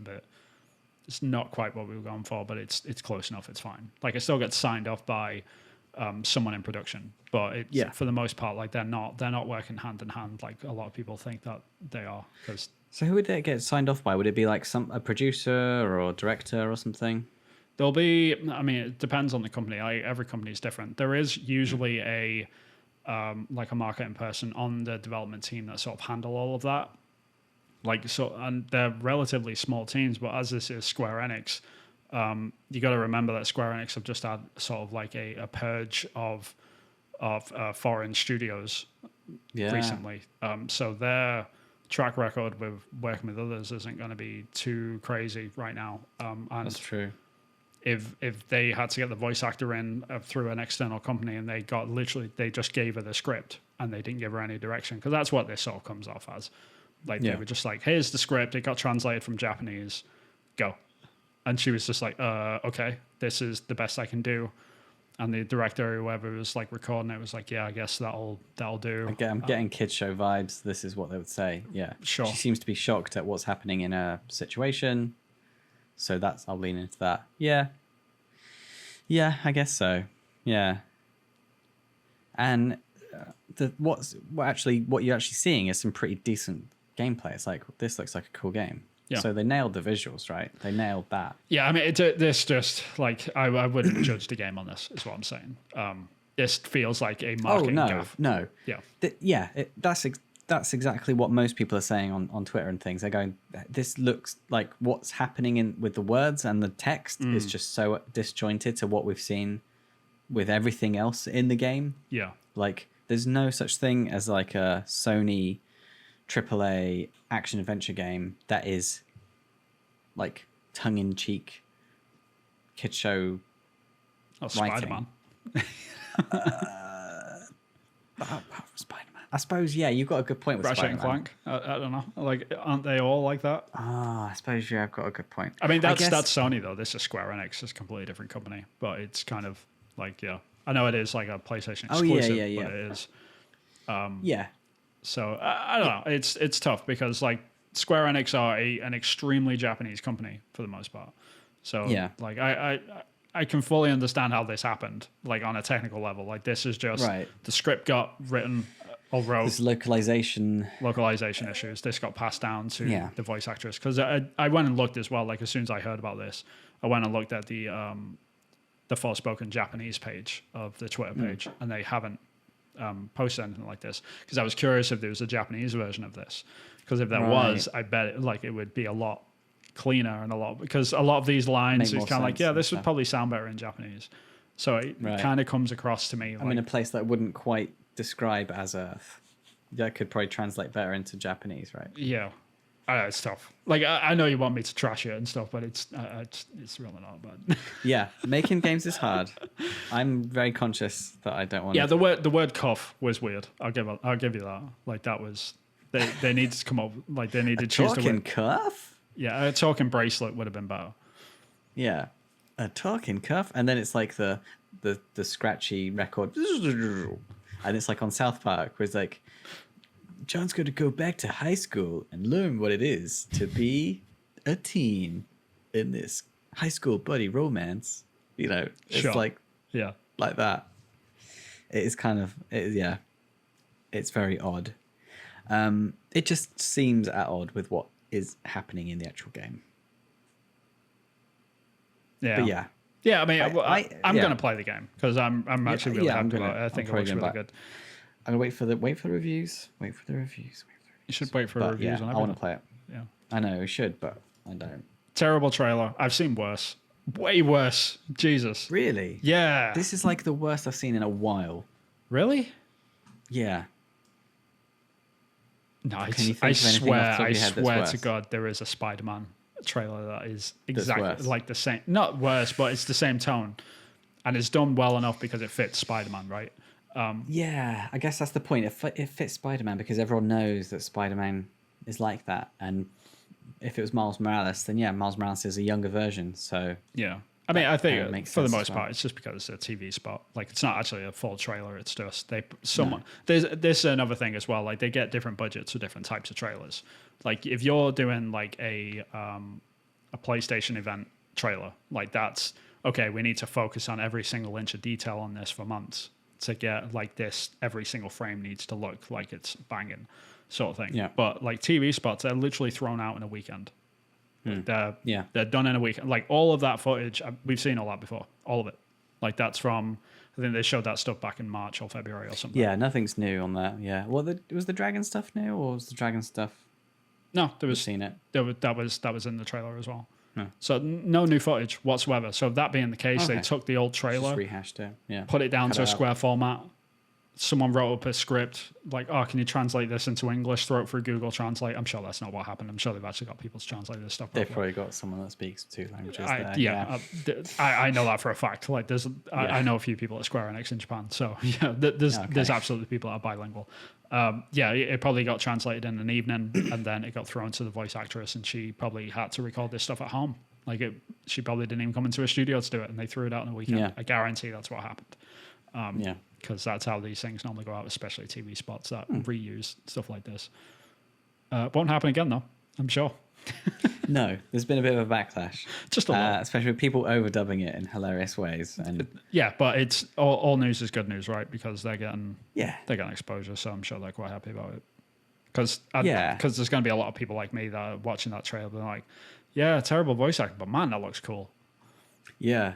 it's not quite what we were going for, but it's close enough. It's fine. Like it still gets signed off by someone in production, but for the most part, like they're not working hand in hand like a lot of people think that they are. So who would they get signed off by? Would it be like a producer or director or something? There'll be. I mean, it depends on the company. Every company is different. There is usually a marketing person on the development team that sort of handle all of that. And they're relatively small teams, but as this is Square Enix, you got to remember that Square Enix have just had sort of like a purge of foreign studios recently. So their track record with working with others isn't going to be too crazy right now. And that's true. If they had to get the voice actor in through an external company and they just gave her the script and they didn't give her any direction, because that's what this sort of comes off as. Like they were just like, here's the script. It got translated from Japanese. Go. And she was just like, okay, this is the best I can do. And the director or whoever was like recording it was like, yeah, I guess that'll do. I'm getting kids show vibes. This is what they would say. Yeah. Sure. She seems to be shocked at what's happening in a situation. So I'll lean into that. Yeah. Yeah, I guess so. Yeah. And what you're actually seeing is some pretty decent gameplay. It's like, this looks like a cool game. Yeah. So they nailed the visuals, right? They nailed that. Yeah, I mean, this just like I wouldn't judge the game on this. Is what I'm saying. This feels like a marketing gaff. No. Yeah. That's exactly what most people are saying on Twitter and things. They're going, this looks like what's happening with the words and the text is just so disjointed to what we've seen with everything else in the game. Yeah. Like, there's no such thing as like a Sony AAA action adventure game that is like tongue-in-cheek kid show Spider-Man. Spider-Man. I suppose, yeah, you've got a good point with Ratchet and Spider-Man. Clank. I don't know. Like, aren't they all like that? I suppose, yeah, I've got a good point. I mean, that's guess- Sony though. This is Square Enix. It's a completely different company, but it's kind of like, yeah. I know it is like a PlayStation exclusive, yeah. but it is. Yeah. So I don't know. It's tough because like Square Enix are an extremely Japanese company for the most part. So Yeah. like I can fully understand how this happened, like on a technical level. Like this is just Right. the script got written or wrote. This localization Issues. This got passed down to Yeah. the voice actress because I went and looked as well. Like as soon as I heard about this, I went and looked at the Forspoken Japanese page of the Twitter page, and they haven't posted anything like this because I was curious if there was a Japanese version of this. Because if there was, I bet it would be a lot cleaner and because a lot of these lines Make is more kind of like, sense yeah, and this would stuff. probably sound better in Japanese. So it kind of comes across to me. I'm in a place that I wouldn't quite describe as Earth. That could probably translate better into Japanese, right? Yeah. It's tough. Like I know you want me to trash it and stuff, but it's really not. But Yeah, making games is hard. I'm very conscious that I don't want. yeah, the word cuff was weird. I'll give you that. Like that was they needed to come up. Like they needed to choose the talking word. cuff. Yeah, a talking bracelet would have been better. Yeah, a talking cuff, and then it's like the scratchy record, and it's like on South Park, where it's like, John's going to go back to high school and learn what it is to be a teen in this high school buddy romance. You know, it's Sure. like that. It is kind of it's very odd. It just seems at odd with what is happening in the actual game. Yeah. But yeah. Yeah, I mean, I'm yeah. going to play the game because I'm actually really happy about it. I think it looks really good. I'm gonna wait for the reviews. Wait for the reviews. You should wait for But reviews yeah, on I want everything. to play it. Yeah. I know we should, but I don't. Terrible trailer. I've seen worse. Way worse. Jesus. Really? Yeah. This is like the worst I've seen in a while. Really? Yeah. No, Can you think I of anything swear, off the top of I your head that's swear to worse? God, there is a Spider-Man trailer that is worse. exactly like the same. Not worse, but it's the same tone, and it's done well enough because it fits Spider-Man, right? Yeah, I guess that's the point. It fits Spider-Man because everyone knows that Spider-Man is like that, and if it was Miles Morales, then yeah, Miles Morales is a younger version. So Yeah. I mean, I think kinda makes for the sense most as well. part, it's just because it's a TV spot. Like, it's not actually a full trailer. It's just There's this another thing as well. Like, they get different budgets for different types of trailers. Like, if you're doing like a PlayStation event trailer, like that's okay. We need to focus on every single inch of detail on this for months to get like this. Every single frame needs to look like it's banging, sort of thing. Yeah. But like TV spots, they're literally thrown out in a weekend. They're done in a week. Like all of that footage, we've seen all that before. All of it. Like that's from. I think they showed that stuff back in March or February or something. yeah, nothing's new on that. Yeah. Well, was the dragon stuff new, or was the dragon stuff? No, there We've was seen it. that was in the trailer as well. Oh. So no new footage whatsoever. So that being the case, they Okay. took the old Just trailer, rehashed it. Yeah. put it down Cut to a it out. square format. Someone wrote up a script like, oh, can you translate this into English? Throw it through Google Translate. I'm sure that's not what happened. I'm sure they've actually got people to translate this stuff. They've properly. probably got someone that speaks two languages. I know that for a fact. Like, I know a few people at Square Enix in Japan, so yeah, there's absolutely people that are bilingual. It probably got translated in an evening, and then it got thrown to the voice actress, and she probably had to record this stuff at home. Like, she probably didn't even come into a studio to do it, and they threw it out in a weekend. Yeah. I guarantee that's what happened. Yeah. Because that's how these things normally go out, especially TV spots that reuse stuff like this. Won't happen again, though, I'm sure. No, there's been a bit of a backlash. Just a lot. Especially with people overdubbing it in hilarious ways. And Yeah, but it's all news is good news, right? Because they're getting yeah, exposure, so I'm sure they're quite happy about it. Because Yeah. there's going to be a lot of people like me that are watching that trailer, being like, "Yeah, terrible voice acting, but man, that looks cool." yeah,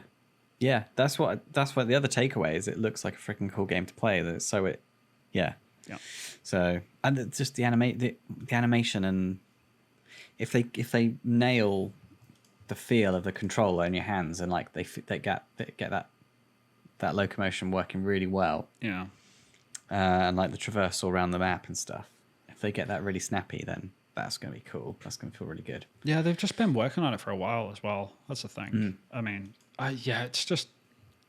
that's what the other takeaway is. It looks like a freaking cool game to play. Yeah. So, and it's just the animation, and if they nail the feel of the controller in your hands, and like they get that locomotion working really well, Yeah. and like the traversal around the map and stuff. If they get that really snappy, then that's going to be cool. That's going to feel really good. Yeah, they've just been working on it for a while as well. That's the thing. I mean, it's just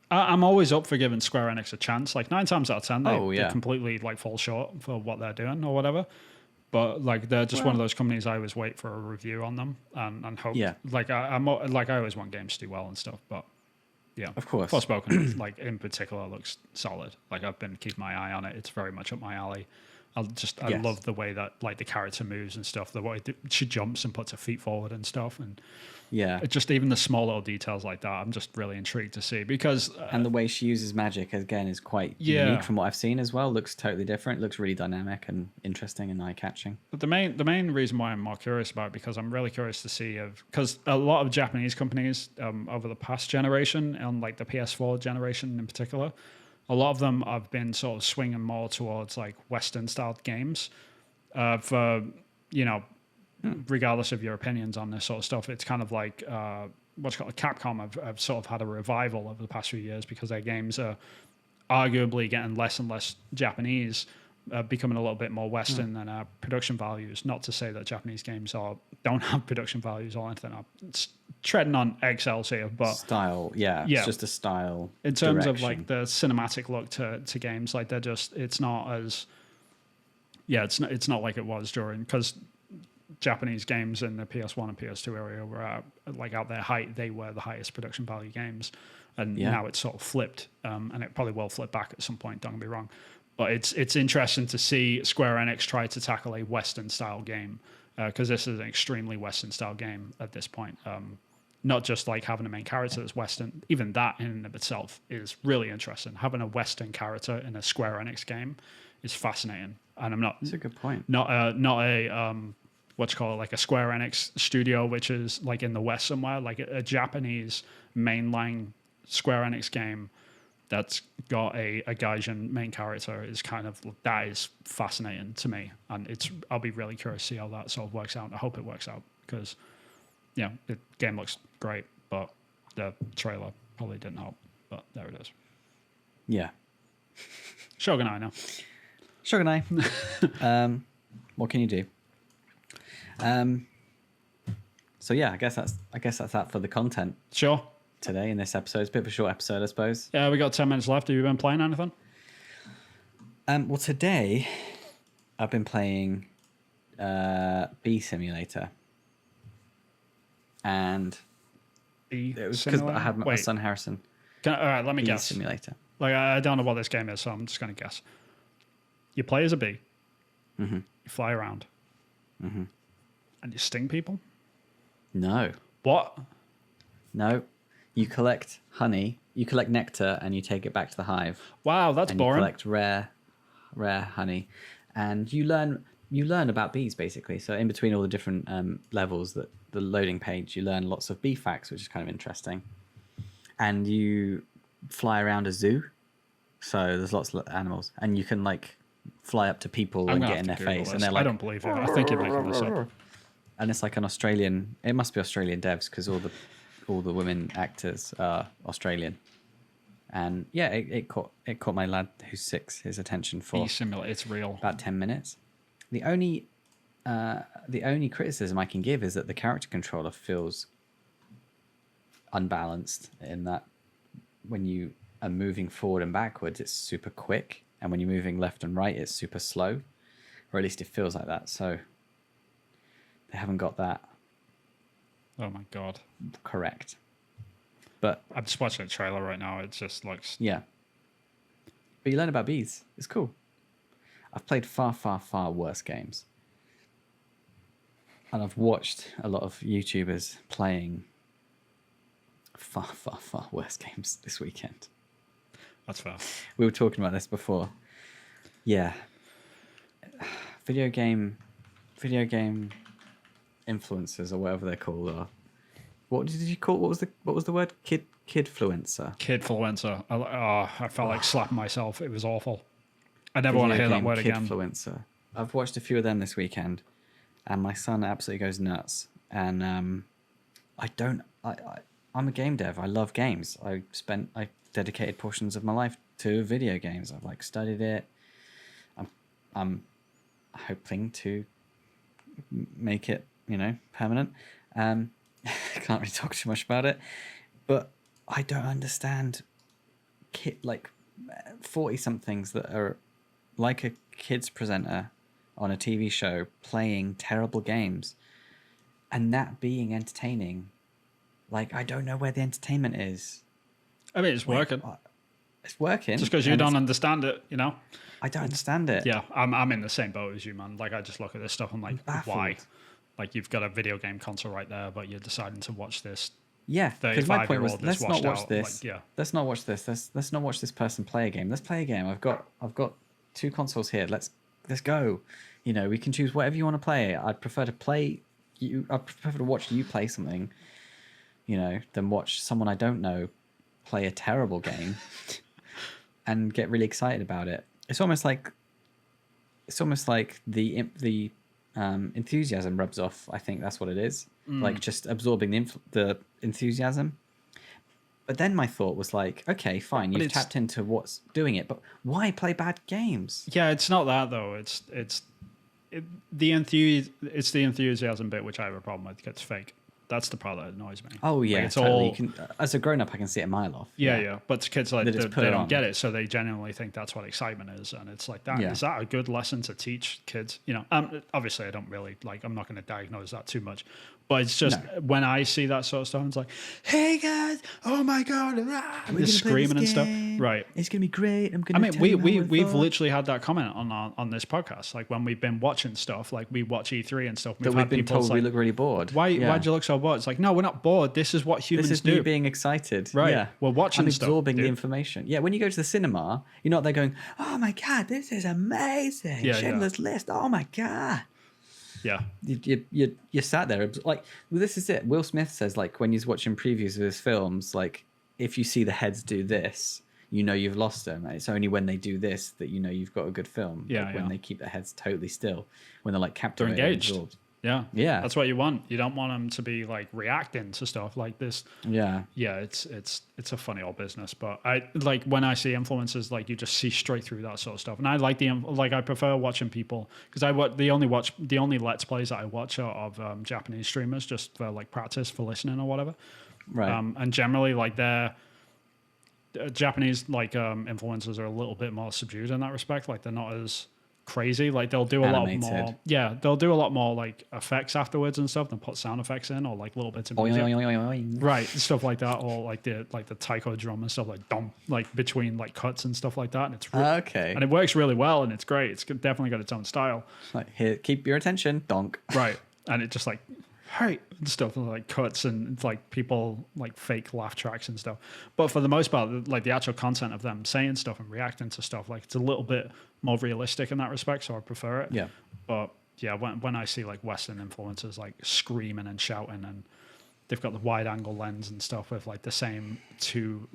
I'm always up for giving Square Enix a chance. Like 9 times out of 10, they completely like fall short for what they're doing or whatever. But like they're just one of those companies I always wait for a review on them and hope. Yeah. Like I always want games to do well and stuff, but yeah, of course. Forspoken, like in particular, looks solid. Like I've been keeping my eye on it. It's very much up my alley. I love the way that like the character moves and stuff. The way she jumps and puts her feet forward and stuff, and it just even the small little details like that. I'm just really intrigued to see because and the way she uses magic again is quite unique from what I've seen as well. Looks totally different. Looks really dynamic and interesting and eye catching. But the main reason why I'm more curious about it because I'm really curious to see because a lot of Japanese companies over the past generation and like the PS4 generation in particular. A lot of them have been sort of swinging more towards like Western-styled games. Regardless of your opinions on this sort of stuff, it's kind of like what's called Capcom have sort of had a revival over the past few years because their games are arguably getting less and less Japanese, becoming a little bit more Western than production values. Not to say that Japanese games don't have production values or anything. It's treading on eggshells here, but style, it's just a style. In terms of like the cinematic look to games, like they're just it's not like it was during because Japanese games in the PS1 and PS2 area were like out their height. They were the highest production value games, and now it's sort of flipped, and it probably will flip back at some point. Don't get me wrong. But it's interesting to see Square Enix try to tackle a Western style game because this is an extremely Western style game at this point. Not just like having a main character that's Western, even that in and of itself is really interesting. Having a Western character in a Square Enix game is fascinating, and I'm not. That's a good point. Not a what's called like a Square Enix studio, which is like in the West somewhere, like a Japanese mainline Square Enix game that's got a Gaijin main character is that is fascinating to me, and I'll be really curious to see how that sort of works out. I hope it works out because the game looks great, but the trailer probably didn't help. But there it is. Yeah. Shogunai now. Shogunai. What can you do? So yeah, I guess that's that for the content. Sure. Today in this episode, it's a bit of a short episode, I suppose. Yeah, we got 10 minutes left. Have you been playing anything? Well, today I've been playing Bee Simulator, and it was because I had my son Harrison. All right, let me guess. Simulator. Like I don't know what this game is, so I'm just gonna guess. You play as a bee. Mm-hmm. You fly around. Mm-hmm. And you sting people. No. What? No. You collect honey, you collect nectar, and you take it back to the hive. Wow, that's boring. You collect rare honey, and you learn about bees basically. So in between all the different levels that the loading page, you learn lots of bee facts, which is kind of interesting. And you fly around a zoo, so there's lots of animals, and you can like fly up to people and get in their face, and they're like, I don't believe it. I think you're making this up. And it's like an Australian. It must be Australian devs because all the women actors are Australian. And yeah, it caught my lad who's 6 his attention for Bee Simulator. It's real. About 10 minutes. The only criticism I can give is that the character controller feels unbalanced in that when you are moving forward and backwards, it's super quick, and when you're moving left and right, it's super slow, or at least it feels like that. So they haven't got that. Oh my god! Correct. But I'm just watching a trailer right now. It just looks But you learn about bees. It's cool. I've played far, far, far worse games. and I've watched a lot of YouTubers playing far worse games this weekend. That's fair. We were talking about this before. Yeah. Video game influencers or whatever they're called are. What did you call? What was the word? Kidfluencer. Kidfluencer. I felt like slapping myself. It was awful. I never want to hear that word again. Kidfluencer. I've watched a few of them this weekend, and my son absolutely goes nuts. And I'm a game dev. I love games. I dedicated portions of my life to video games. I've like studied it. I'm hoping to make it, permanent. Can't really talk too much about it, but I don't understand 40-somethings that are like a kids presenter on a TV show playing terrible games and that being entertaining. Like, I don't know where the entertainment is. I mean, it's working. It's working. Just because you don't understand it, I don't understand it. Yeah, I'm in the same boat as you, man. Like, I just look at this stuff and like, why? Like, you've got a video game console right there, but you're deciding to watch this. Yeah, because my point was, let's not watch out. this. Like, yeah. Let's not watch this. Let's not watch this person play a game. Let's play a game. I've got 2 consoles here. Let's go. We can choose whatever you want to play. I'd prefer to play you. I prefer to watch you play something, than watch someone I don't know play a terrible game and get really excited about it. It's almost like the enthusiasm rubs off. I think that's what it is. Like just absorbing the enthusiasm. But then my thought was like, okay, fine, you've tapped into what's doing it, but why play bad games? Yeah, it's not that though. It's the enthusiasm bit which I have a problem with. It's fake. That's the part that annoys me. Oh yeah, like, it's totally. all. As a grown up, I can see it a mile off. Yeah. But kids they don't on. get it, so they genuinely think that's what excitement is, and it's like that. Yeah. Is that a good lesson to teach kids? Obviously, I don't really like. I'm not going to diagnose that too much, but it's just when I see that sort of stuff, it's like, "Hey guys, oh my god!" Just screaming and stuff. Right? It's gonna be great. We've literally had that comment on this podcast. Like when we've been watching stuff, like we watch E3 and stuff. We've been told we look really bored. Why'd you look so bored? It's like, no, we're not bored. This is what humans do. This is me being excited. Right. Yeah. We're watching I'm stuff, absorbing dude. the information. Yeah, when you go to the cinema, you're not there going, oh my God, this is amazing. Yeah, Schindler's List. Oh my God. Yeah. You sat there. Like, well, this is it. Will Smith says, like, when he's watching previews of his films, like, if you see the heads do this, you've lost them. It's only when they do this that you've got a good film. Yeah, like, when they keep their heads totally still, when they're like captivated, engaged. absorbed. Yeah. Yeah. That's what you want. You don't want them to be like reacting to stuff like this. Yeah. Yeah, it's a funny old business, but I like when I see influencers, like you just see straight through that sort of stuff. And I like I prefer watching people because the only Let's Plays that I watch are of Japanese streamers just for like practice for listening or whatever. Right. And generally like they're Japanese like influencers are a little bit more subdued in that respect. Like they're not as crazy. Like they'll do a Animated. lot more. Yeah, they'll do a lot more like effects afterwards and stuff. They'll put sound effects in or like little bits of music. Right, stuff like that, or like the taiko drum and stuff like dum, like between like cuts and stuff like that. And it's okay, and it works really well and it's great. It's definitely got its own style. Like here, keep your attention, donk. Right, and it just like hey and stuff like cuts and it's like people like fake laugh tracks and stuff. But for the most part, like the actual content of them saying stuff and reacting to stuff, like it's a little bit more realistic in that respect. So I prefer it. Yeah. But yeah, when I see like Western influencers like screaming and shouting and they've got the wide angle lens and stuff with like the same two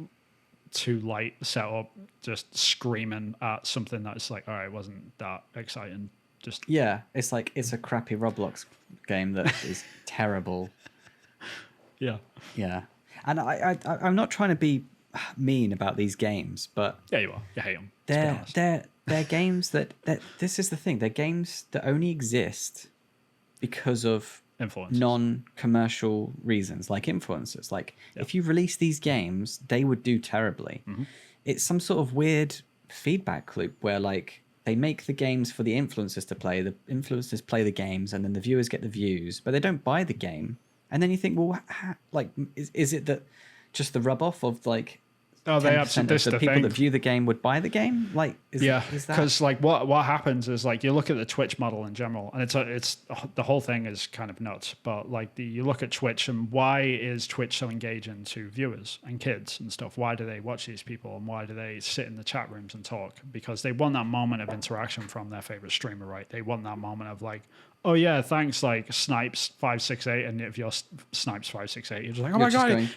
light setup, just screaming at something that's like, all right, wasn't that exciting. Just it's like it's a crappy Roblox game that is terrible. Yeah, and I'm not trying to be mean about these games, but yeah, you are. You hate them. They're games that this is the thing. They're games that only exist because of non-commercial reasons, like influencers. Like if you release these games, they would do terribly. Mm-hmm. It's some sort of weird feedback loop where like they make the games for the influencers to play, the influencers play the games, and then the viewers get the views, but they don't buy the game. And then you think, well, like, is it that just the rub off of like Oh, they 10% absolutely. of the people that view the game would buy the game? Like, is that? Because like what happens is like you look at the Twitch model in general, and it's the whole thing is kind of nuts. But like you look at Twitch, and why is Twitch so engaging to viewers and kids and stuff? Why do they watch these people, and why do they sit in the chat rooms and talk? Because they want that moment of interaction from their favorite streamer, right? They want that moment of like, oh yeah, thanks, like Snipes568, and if you're Snipes568, you're just like, oh my god,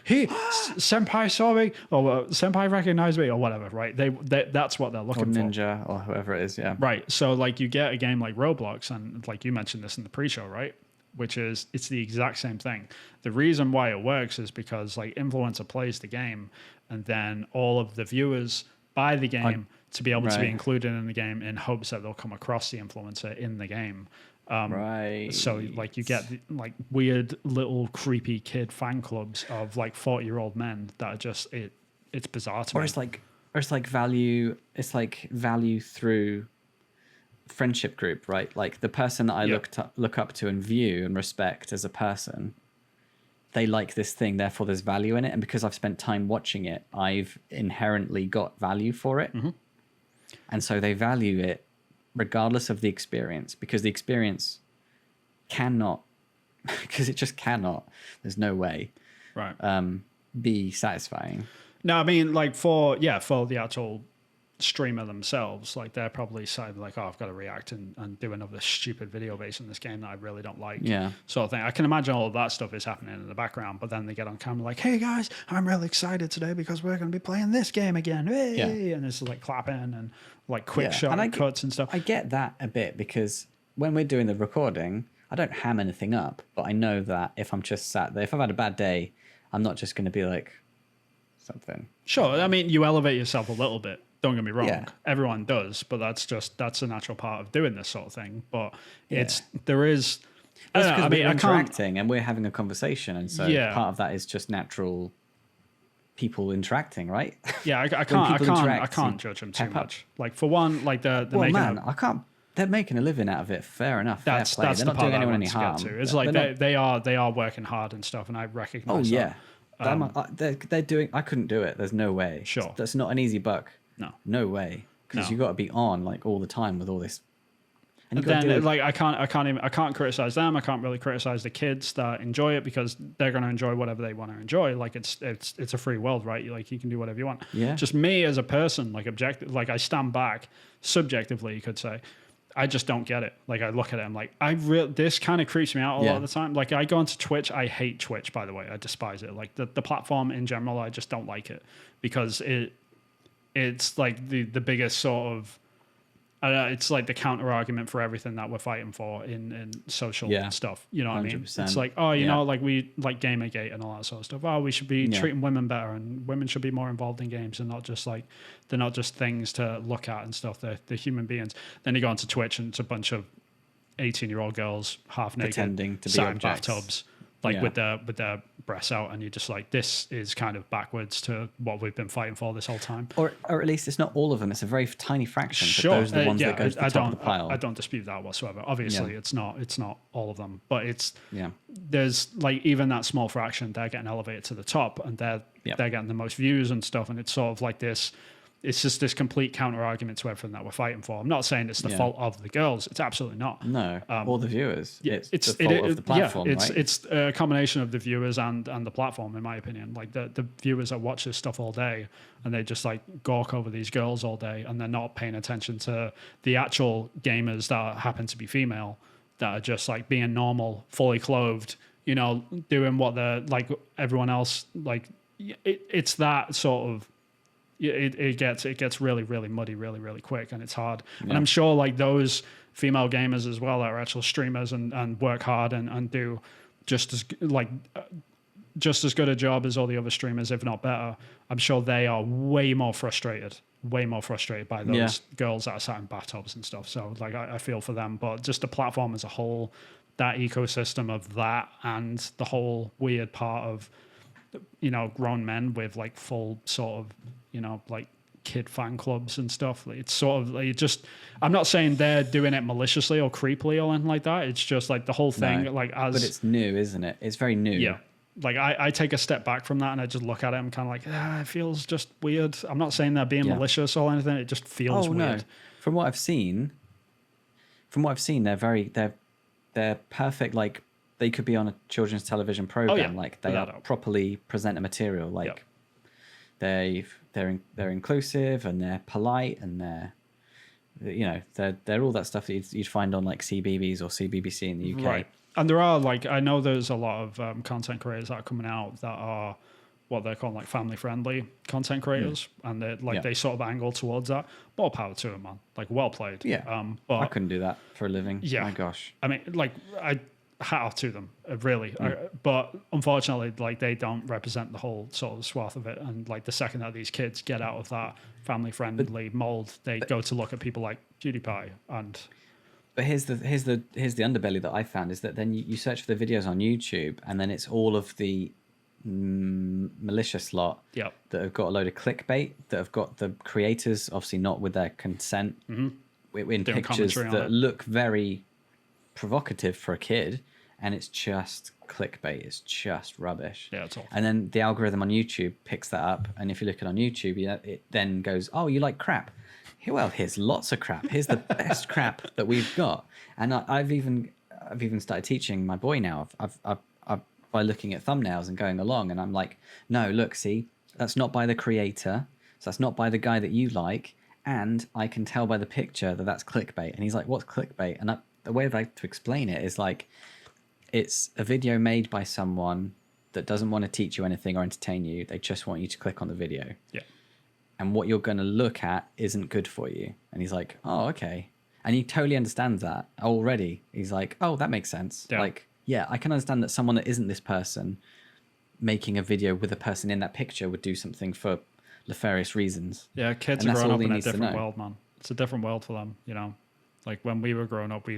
Senpai saw me, or Senpai recognized me, or whatever, right? They that's what they're looking for. Or Ninja, or whoever it is, yeah. Right. So like you get a game like Roblox, and like you mentioned this in the pre-show, right? Which is it's the exact same thing. The reason why it works is because like influencer plays the game, and then all of the viewers buy the game to be able to be included in the game in hopes that they'll come across the influencer in the game. Right. So like you get like weird little creepy kid fan clubs of like 40-year-old men that are just it's bizarre to me. Or it's like value through friendship group, right? Like the person that I look up to and view and respect as a person, they like this thing, therefore there's value in it, and because I've spent time watching it, I've inherently got value for it. And so they value it regardless of the experience, because the experience cannot, because it just cannot, there's no way, be satisfying. No, I mean, like for the actual streamer themselves, like they're probably saying like, oh, I've got to react and do another stupid video based on this game that I really don't like, sort of thing. I can imagine all of that stuff is happening in the background, but then they get on camera like, hey guys, I'm really excited today because we're going to be playing this game again. Hey! And it's like clapping and like quick shot and cuts and stuff. I get that a bit, because when we're doing the recording, I don't ham anything up, but I know that if I'm just sat there, if I've had a bad day, I'm not just going to be like something. Sure. I mean, you elevate yourself a little bit. Don't get me wrong, everyone does, but that's a natural part of doing this sort of thing. But there is. I mean, interacting and we're having a conversation, and so part of that is just natural people interacting, right? Yeah, I can't judge them too much. Like for one, like I can't. They're making a living out of it. Fair enough. That's they're the not part doing anyone any to harm. get to. It's like they are working hard and stuff, and I recognize. Oh yeah, they're doing. I couldn't do it. There's no way. Sure, that's not an easy buck. No way, because you got to be on like all the time with all this. And then like I can't criticize them. I can't really criticize the kids that enjoy it, because they're going to enjoy whatever they want to enjoy. Like it's a free world, right? Like you can do whatever you want. Yeah. Just me as a person, like like I stand back subjectively, you could say, I just don't get it. Like I look at it, I'm like, this kind of creeps me out a lot of the time. Like I go onto Twitch. I hate Twitch, by the way. I despise it. Like the platform in general, I just don't like it, because it's like the biggest sort of, it's like the counter argument for everything that we're fighting for in social stuff. You know what 100%. I mean? It's like, oh, you know, like we like Gamergate and all that sort of stuff. Oh, we should be treating women better, and women should be more involved in games, and not just like, they're not just things to look at and stuff. They're human beings. Then you go onto Twitch and it's a bunch of 18-year-old girls half naked, pretending to be sat in objects. Bathtubs, like with their breasts out, and you're just like, this is kind of backwards to what we've been fighting for this whole time. Or at least it's not all of them. It's a very tiny fraction. Sure, but those are the ones that go to the top of the pile. I don't dispute that whatsoever. Obviously, it's not all of them, but there's like even that small fraction, they're getting elevated to the top, and they're getting the most views and stuff, and it's sort of like this. It's just this complete counter argument to everything that we're fighting for. I'm not saying it's the fault of the girls. It's absolutely not. No, or the viewers. It's the fault of the platform, right? It's a combination of the viewers and the platform, in my opinion. Like the viewers that watch this stuff all day, and they just like gawk over these girls all day, and they're not paying attention to the actual gamers that happen to be female, that are just like being normal, fully clothed, you know, doing what they're like everyone else. Like it's that sort of. It gets really, really muddy really, really quick, and it's hard. And I'm sure like those female gamers as well that are actual streamers and work hard and do just as good a job as all the other streamers, if not better. I'm sure they are way more frustrated by those girls that are sat in bathtubs and stuff. So like I feel for them, but just the platform as a whole, that ecosystem of that, and the whole weird part of, you know, grown men with like full sort of, you know, like kid fan clubs and stuff. It's sort of like I'm not saying they're doing it maliciously or creepily or anything like that. It's just like the whole thing, but it's new, isn't it? It's very new. Yeah. like I take a step back from that and I just look at it and kind of like, it feels just weird. I'm not saying they're being malicious or anything. It just feels weird. No. From what I've seen, they're perfect. Like they could be on a children's television program. Like they are properly presenter material. Like they're inclusive and they're polite and they're all that stuff that you'd find on like CBeebies or CBBC in the UK. Right. And there are like, I know there's a lot of content creators that are coming out that are what they're called like family friendly content creators, and they sort of angle towards that. More power to them, man. Like well played. Yeah. But I couldn't do that for a living. Yeah. My gosh. I mean, like hat off to them, really. But unfortunately, like they don't represent the whole sort of swath of it. And like the second that these kids get out of that family friendly mold, they go to look at people like PewDiePie and. But here's the underbelly that I found is that then you search for the videos on YouTube and then it's all of the malicious lot that have got a load of clickbait, that have got the creators obviously not with their consent in doing pictures that look very provocative for a kid, and it's just clickbait. It's just rubbish. Yeah, it's awful. And then the algorithm on YouTube picks that up, and if you look at it on YouTube, it then goes, "Oh, you like crap? Well, here's lots of crap. Here's the best crap that we've got." And I've even started teaching my boy now. I've by looking at thumbnails and going along, and I'm like, no, look, see, that's not by the creator, so that's not by the guy that you like, and I can tell by the picture that that's clickbait. And he's like, what's clickbait? And the way I like to explain it is like, it's a video made by someone that doesn't want to teach you anything or entertain you. They just want you to click on the video. Yeah. And what you're going to look at isn't good for you. And he's like, oh, okay. And he totally understands that already. He's like, oh, that makes sense. Yeah. Like, yeah, I can understand that someone that isn't this person making a video with a person in that picture would do something for nefarious reasons. Yeah, kids are growing up in a different world, man. It's a different world for them, you know. Like when we were growing up,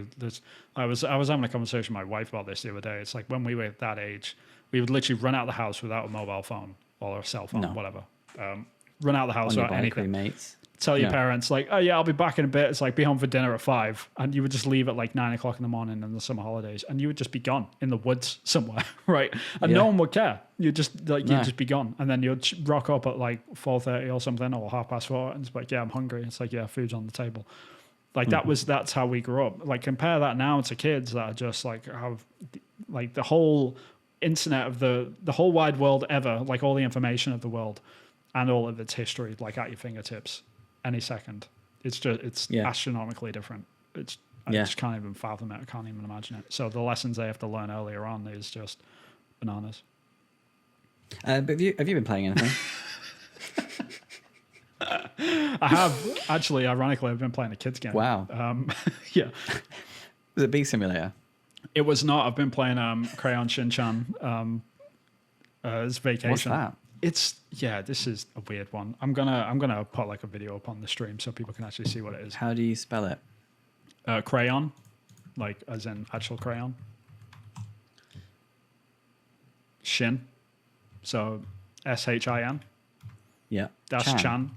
I was having a conversation with my wife about this the other day. It's like when we were that age, we would literally run out of the house without a mobile phone or a cell phone, whatever. Run out of the house without anything. Mates. Tell your parents, like, oh yeah, I'll be back in a bit. It's like, be home for dinner at 5. And you would just leave at like 9 o'clock in the morning in the summer holidays. And you would just be gone in the woods somewhere, right? And no one would care. You'd just you'd just be gone. And then you'd rock up at like 4:30 or something, or 4:30. And it's like, yeah, I'm hungry. It's like, yeah, food's on the table. Like that's how we grew up. Like compare that now to kids that are just like have like the whole internet of the whole wide world ever, like all the information of the world and all of its history, like at your fingertips any second. It's astronomically different. I just can't even fathom it. I can't even imagine it. So the lessons they have to learn earlier on is just bananas. But have you been playing anything? I have actually. Ironically, I've been playing a kids game. Wow. Yeah. Was it Bee Simulator? It was not. I've been playing Crayon Shinchan. It's Vacation. What's that? This is a weird one. I'm gonna put like a video up on the stream so people can actually see what it is. How do you spell it? Crayon, like as in actual crayon. Shin, so SHIN. Yeah. Chan.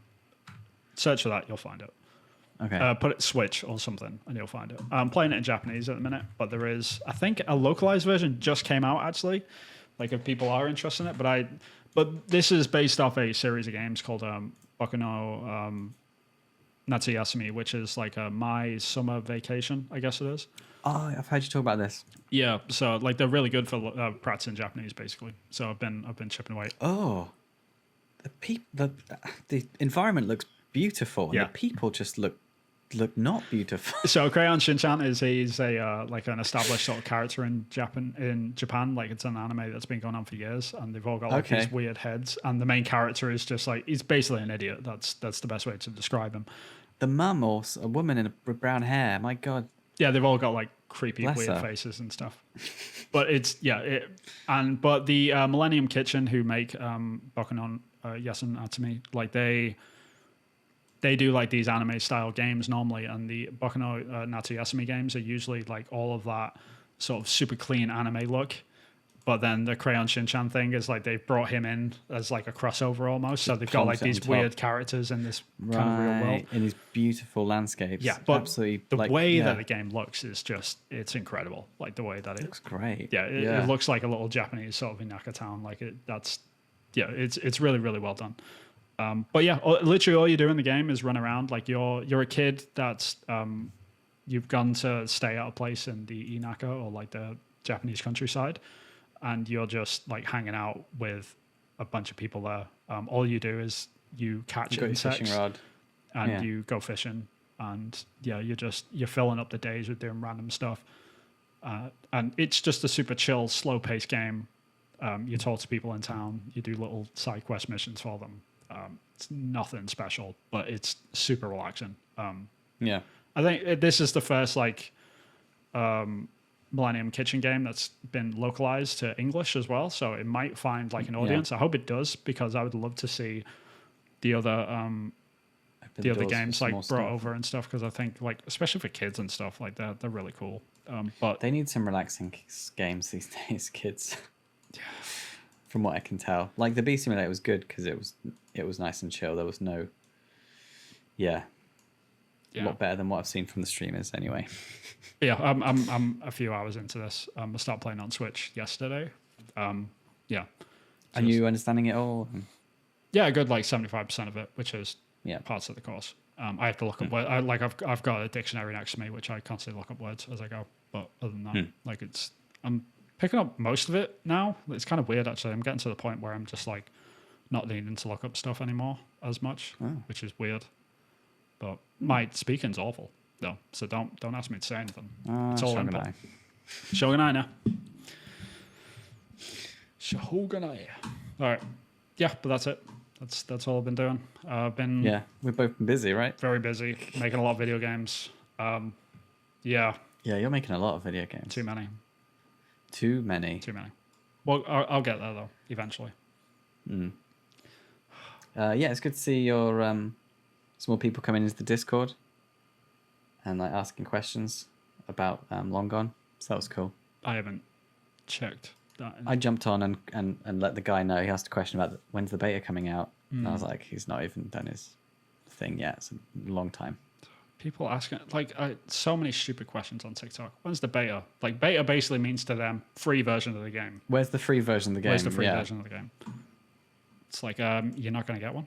Search for that, you'll find it. Okay. Put it Switch or something, and you'll find it. I'm playing it in Japanese at the minute, but there is, I think, a localized version just came out actually. Like if people are interested in it, but this is based off a series of games called Boku no Natsuyasumi, which is like my summer vacation, I guess it is. Oh, I've heard you talk about this. Yeah, so like they're really good for practicing Japanese, basically. So I've been chipping away. Oh, the environment looks beautiful. Yeah, and the people just look not beautiful. So Crayon Shinchan he's a like an established sort of character in Japan. Like it's an anime that's been going on for years, and they've all got like these weird heads. And the main character is just like he's basically an idiot. That's the best way to describe him. The mum or a woman with brown hair. My God. Yeah, they've all got like creepy, weird faces and stuff. But but the Millennium Kitchen who make Boku no Yasun Atami, like they do like these anime style games normally, and the Boku no Natsuyasumi games are usually like all of that sort of super clean anime look, But then the Crayon Shinchan thing is like they've brought him in as like a crossover almost. So they've got like these weird characters in this kind of real world. In these beautiful landscapes. Yeah, but absolutely, the way that the game looks is just, it's incredible. Like the way that it looks great. Yeah, it looks like a little Japanese sort of Inaka town. Like it's really, really well done. But yeah, literally all you do in the game is run around. Like you're a kid that's you've gone to stay at a place in the Inaka or like the Japanese countryside, and you're just like hanging out with a bunch of people there. All you do is you catch insects fishing rod. and you go fishing, and you're filling up the days with doing random stuff. And it's just a super chill, slow-paced game. You talk to people in town. You do little side quest missions for them. It's nothing special, but it's super relaxing. I think this is the first like Millennium Kitchen game that's been localized to English as well, so it might find like an audience. I hope it does, because I would love to see the other games like brought over and stuff, because I think like especially for kids and stuff like that, they're really cool. But they need some relaxing games these days, kids. From what I can tell, like the Bee Simulator was good because it was nice and chill. There was no a lot better than what I've seen from the streamers anyway. I'm a few hours into this. I started playing on Switch yesterday. Are you understanding it all? Yeah, a good like 75% of it, which is parts of the course. I have to look up words. I've got a dictionary next to me, which I constantly look up words as I go. But other than that, like I'm picking up most of it now. It's kind of weird actually. I'm getting to the point where I'm just like not needing to look up stuff anymore as much, which is weird. But my speaking's awful though, so don't ask me to say anything. It's all input. Shogunai now. Shogunai. All right. Yeah, but that's it. That's all I've been doing. We've both been busy, right? Very busy, making a lot of video games. Yeah, you're making a lot of video games. Too many. Well, I'll get there though eventually. It's good to see your some more people coming into the Discord and like asking questions about Long Gone. So that was cool. I haven't checked that. I jumped on and let the guy know. He asked a question about when's the beta coming out. And I was like, he's not even done his thing yet. It's a long time. People asking like so many stupid questions on TikTok. When's the beta? Like beta basically means to them free version of the game. Where's the free version of the game? Where's the free version of the game? It's like you're not going to get one.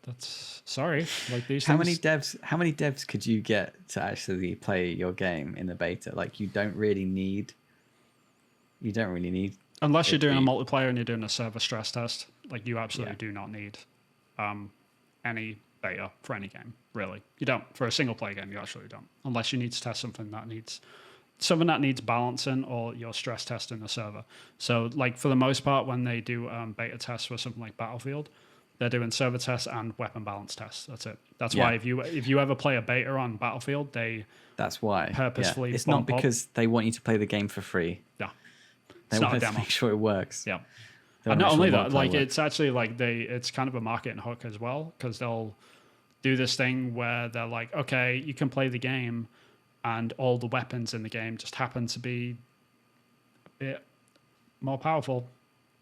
That's sorry. Like these. How many devs could you get to actually play your game in the beta? Like you don't really need. Unless you're doing a multiplayer and you're doing a server stress test, like you absolutely do not need any beta for any game, really. You don't. For a single player game, you actually don't. Unless you need to test something that needs balancing or you're stress testing the server. So like for the most part, when they do beta tests for something like Battlefield, they're doing server tests and weapon balance tests. That's it. That's why if you ever play a beta on Battlefield, that's why purposefully it's not because they want you to play the game for free. Yeah. They want to make sure it works. Yeah. And not only that, like it's actually like it's kind of a marketing hook as well, because they'll do this thing where they're like, okay, you can play the game and all the weapons in the game just happen to be a bit more powerful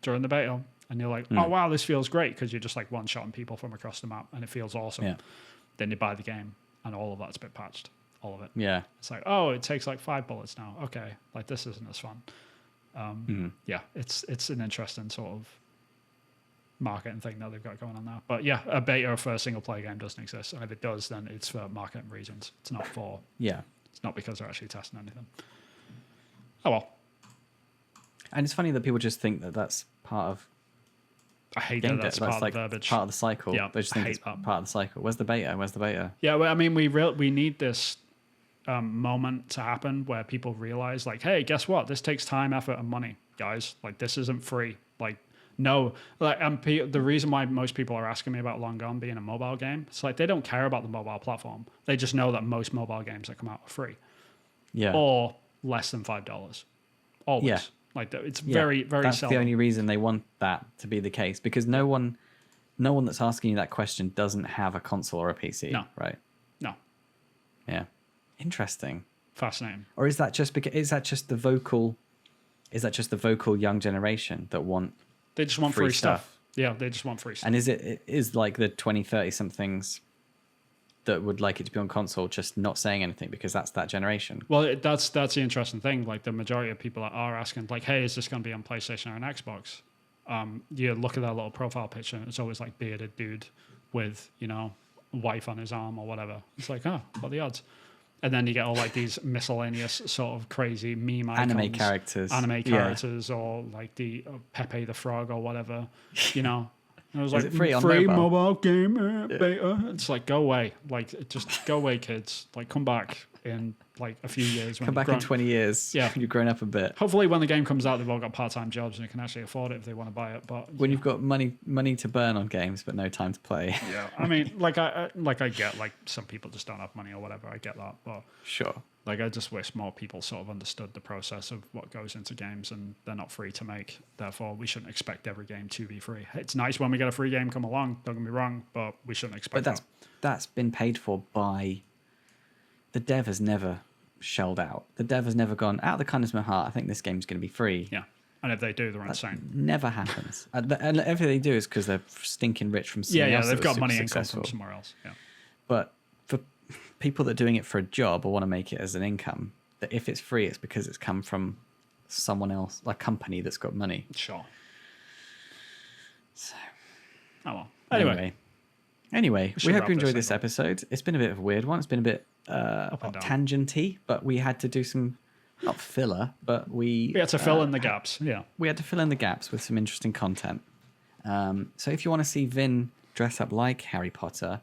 during the beta. And you're like, oh, wow, this feels great, because you're just like one-shotting people from across the map and it feels awesome. Yeah. Then you buy the game and all of that's been patched. All of it. Yeah. It's like, oh, it takes like 5 bullets now. Okay. Like this isn't as fun. Yeah, it's an interesting sort of marketing thing that they've got going on now. But yeah, a beta for a single player game doesn't exist, and if it does, then it's for marketing reasons. It's not for it's not because they're actually testing anything. Oh well. And it's funny that people just think that that's part of. I hate that that's part like of the verbiage. Part of the cycle. Yeah, they just think it's part of the cycle. Where's the beta? Yeah, well, I mean, we need this moment to happen where people realize, like, hey, guess what? This takes time, effort, and money, guys. Like, this isn't free. Like, no. Like, the reason why most people are asking me about Long Gone being a mobile game, it's like they don't care about the mobile platform. They just know that most mobile games that come out are free. Yeah. Or less than $5. Always. Yeah. Like, it's very, very That's seldom. the only reason they want that to be the case, because no one that's asking you that question doesn't have a console or a PC. No. Right? No. Yeah. Interesting. Fascinating. Or is that just the vocal Is that just the vocal young generation that want They just want free stuff. Yeah, they just want free stuff. And is like the 20, 30 somethings that would like it to be on console just not saying anything because that's that generation? Well, that's the interesting thing. Like the majority of people are asking, like, "Hey, is this going to be on PlayStation or an Xbox?" You look at that little profile picture, and it's always like bearded dude with, you know, wife on his arm or whatever. It's like, oh, what are the odds? And then you get all like these miscellaneous sort of crazy meme icons, Anime characters, or like the Pepe the Frog or whatever, you know. And it was Is like it free on free mobile? mobile game beta. It's like, go away, like just go away, kids. Like come back in like a few years. When Come back in 20 years. Yeah. You've grown up a bit. Hopefully, when the game comes out, they've all got part-time jobs and they can actually afford it if they want to buy it. But When you've got money to burn on games but no time to play. yeah, I mean, like I get like some people just don't have money or whatever. I get that, but Sure. like I just wish more people sort of understood the process of what goes into games, and they're not free to make. Therefore, we shouldn't expect every game to be free. It's nice when we get a free game come along. Don't get me wrong, but we shouldn't expect. But that's been paid for by the dev. Has never shelled out. The dev has never gone out of the kindness of my heart. I think this game's going to be free. Yeah, and if they do, they're insane. Never happens. And everything they do is because they're stinking rich from something Yeah, else. they've that was got super money income successful. from somewhere else. Yeah, But for people that are doing it for a job or want to make it as an income, that if it's free, it's because it's come from someone else, like a company that's got money. sure. So, Oh well. anyway, we should hope wrap you this enjoyed thing this up. episode. It's been a bit of a weird one. It's been a bit and down. tangenty, but we had to do some, not filler, but We had to fill in the gaps. Yeah. we had to fill in the gaps with some interesting content. So if you want to see Vin dress up like Harry Potter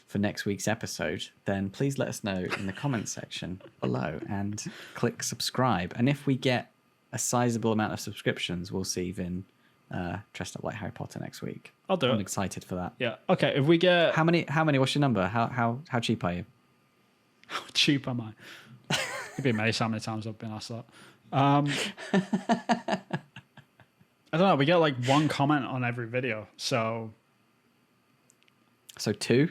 for next week's episode, then please let us know in the comments section below and click subscribe. And if we get a sizable amount of subscriptions, we'll see Vin dressed up like Harry Potter next week. I'll do I'm it. excited for that. Yeah. Okay. If we get How many? What's your number? How cheap are you? how cheap am I? You'd be amazed how many times I've been asked that. I don't know. We get like one comment on every video, so So 2,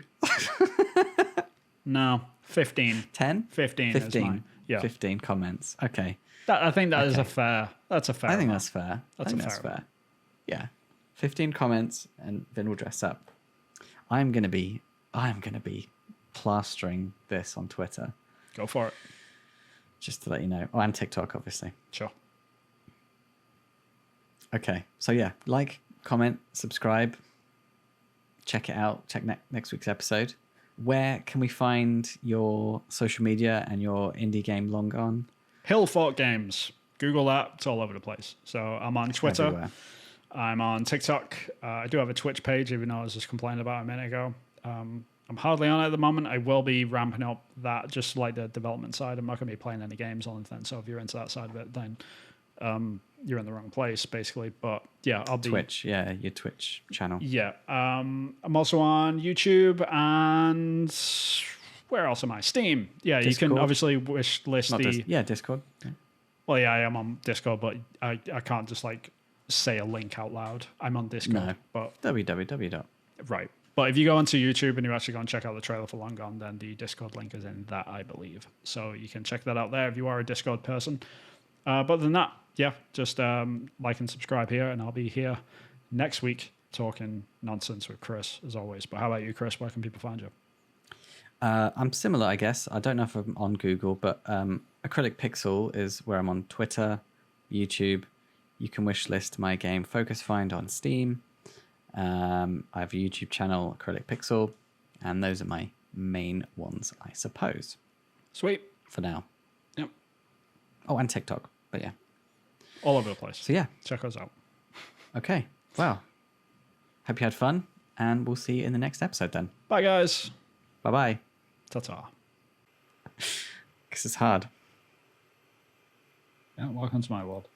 no, 15. 10, 15 is 15, mine. Yeah. 15 comments. Okay. I think that is Okay. a fair. That's a fair. I think amount. that's fair. That's I think a that's fair fair. Yeah. 15 comments and Vin will dress up. I'm gonna be plastering this on Twitter, Go for it. just to let you know. Oh, and TikTok, obviously. Sure. Okay. So yeah, like, comment, subscribe, check it out. Check next week's episode. Where can we find your social media and your indie game Long Gone? Hill Fort Games. Google that. It's all over the place. So I'm on Twitter. Everywhere. I'm on TikTok. I do have a Twitch page, even though I was just complaining about it a minute ago. I'm hardly on it at the moment. I will be ramping up that, just like the development side. I'm not going to be playing any games or anything. So if you're into that side of it, then you're in the wrong place, basically. But yeah, I'll be Twitch, yeah, your Twitch channel. Yeah. I'm also on YouTube, and where else am I? Steam. Yeah, you Discord. can obviously wish list Not the. Discord. Yeah. Well, yeah, I am on Discord, but I can't just like say a link out loud. I'm on Discord, No. but www. right. But if you go onto YouTube and you actually go and check out the trailer for Long Gone, then the Discord link is in that, I believe. So you can check that out there if you are a Discord person. But other than that, yeah, just like and subscribe here, and I'll be here next week talking nonsense with Chris, as always. But how about you, Chris? Where can people find you? I'm similar, I guess. I don't know if I'm on Google, but Acrylic Pixel is where I'm on Twitter, YouTube. You can wish list my game Focus Find on Steam. I have a YouTube channel, Acrylic Pixel, and those are my main ones, I suppose, Sweet. for now. Yep. Oh, and TikTok, but yeah. All over the place. So yeah, Check us out. okay. Well, hope you had fun, and we'll see you in the next episode then. Bye, guys. Bye-bye. Ta-ta. Because it's hard. Yeah, welcome to my world.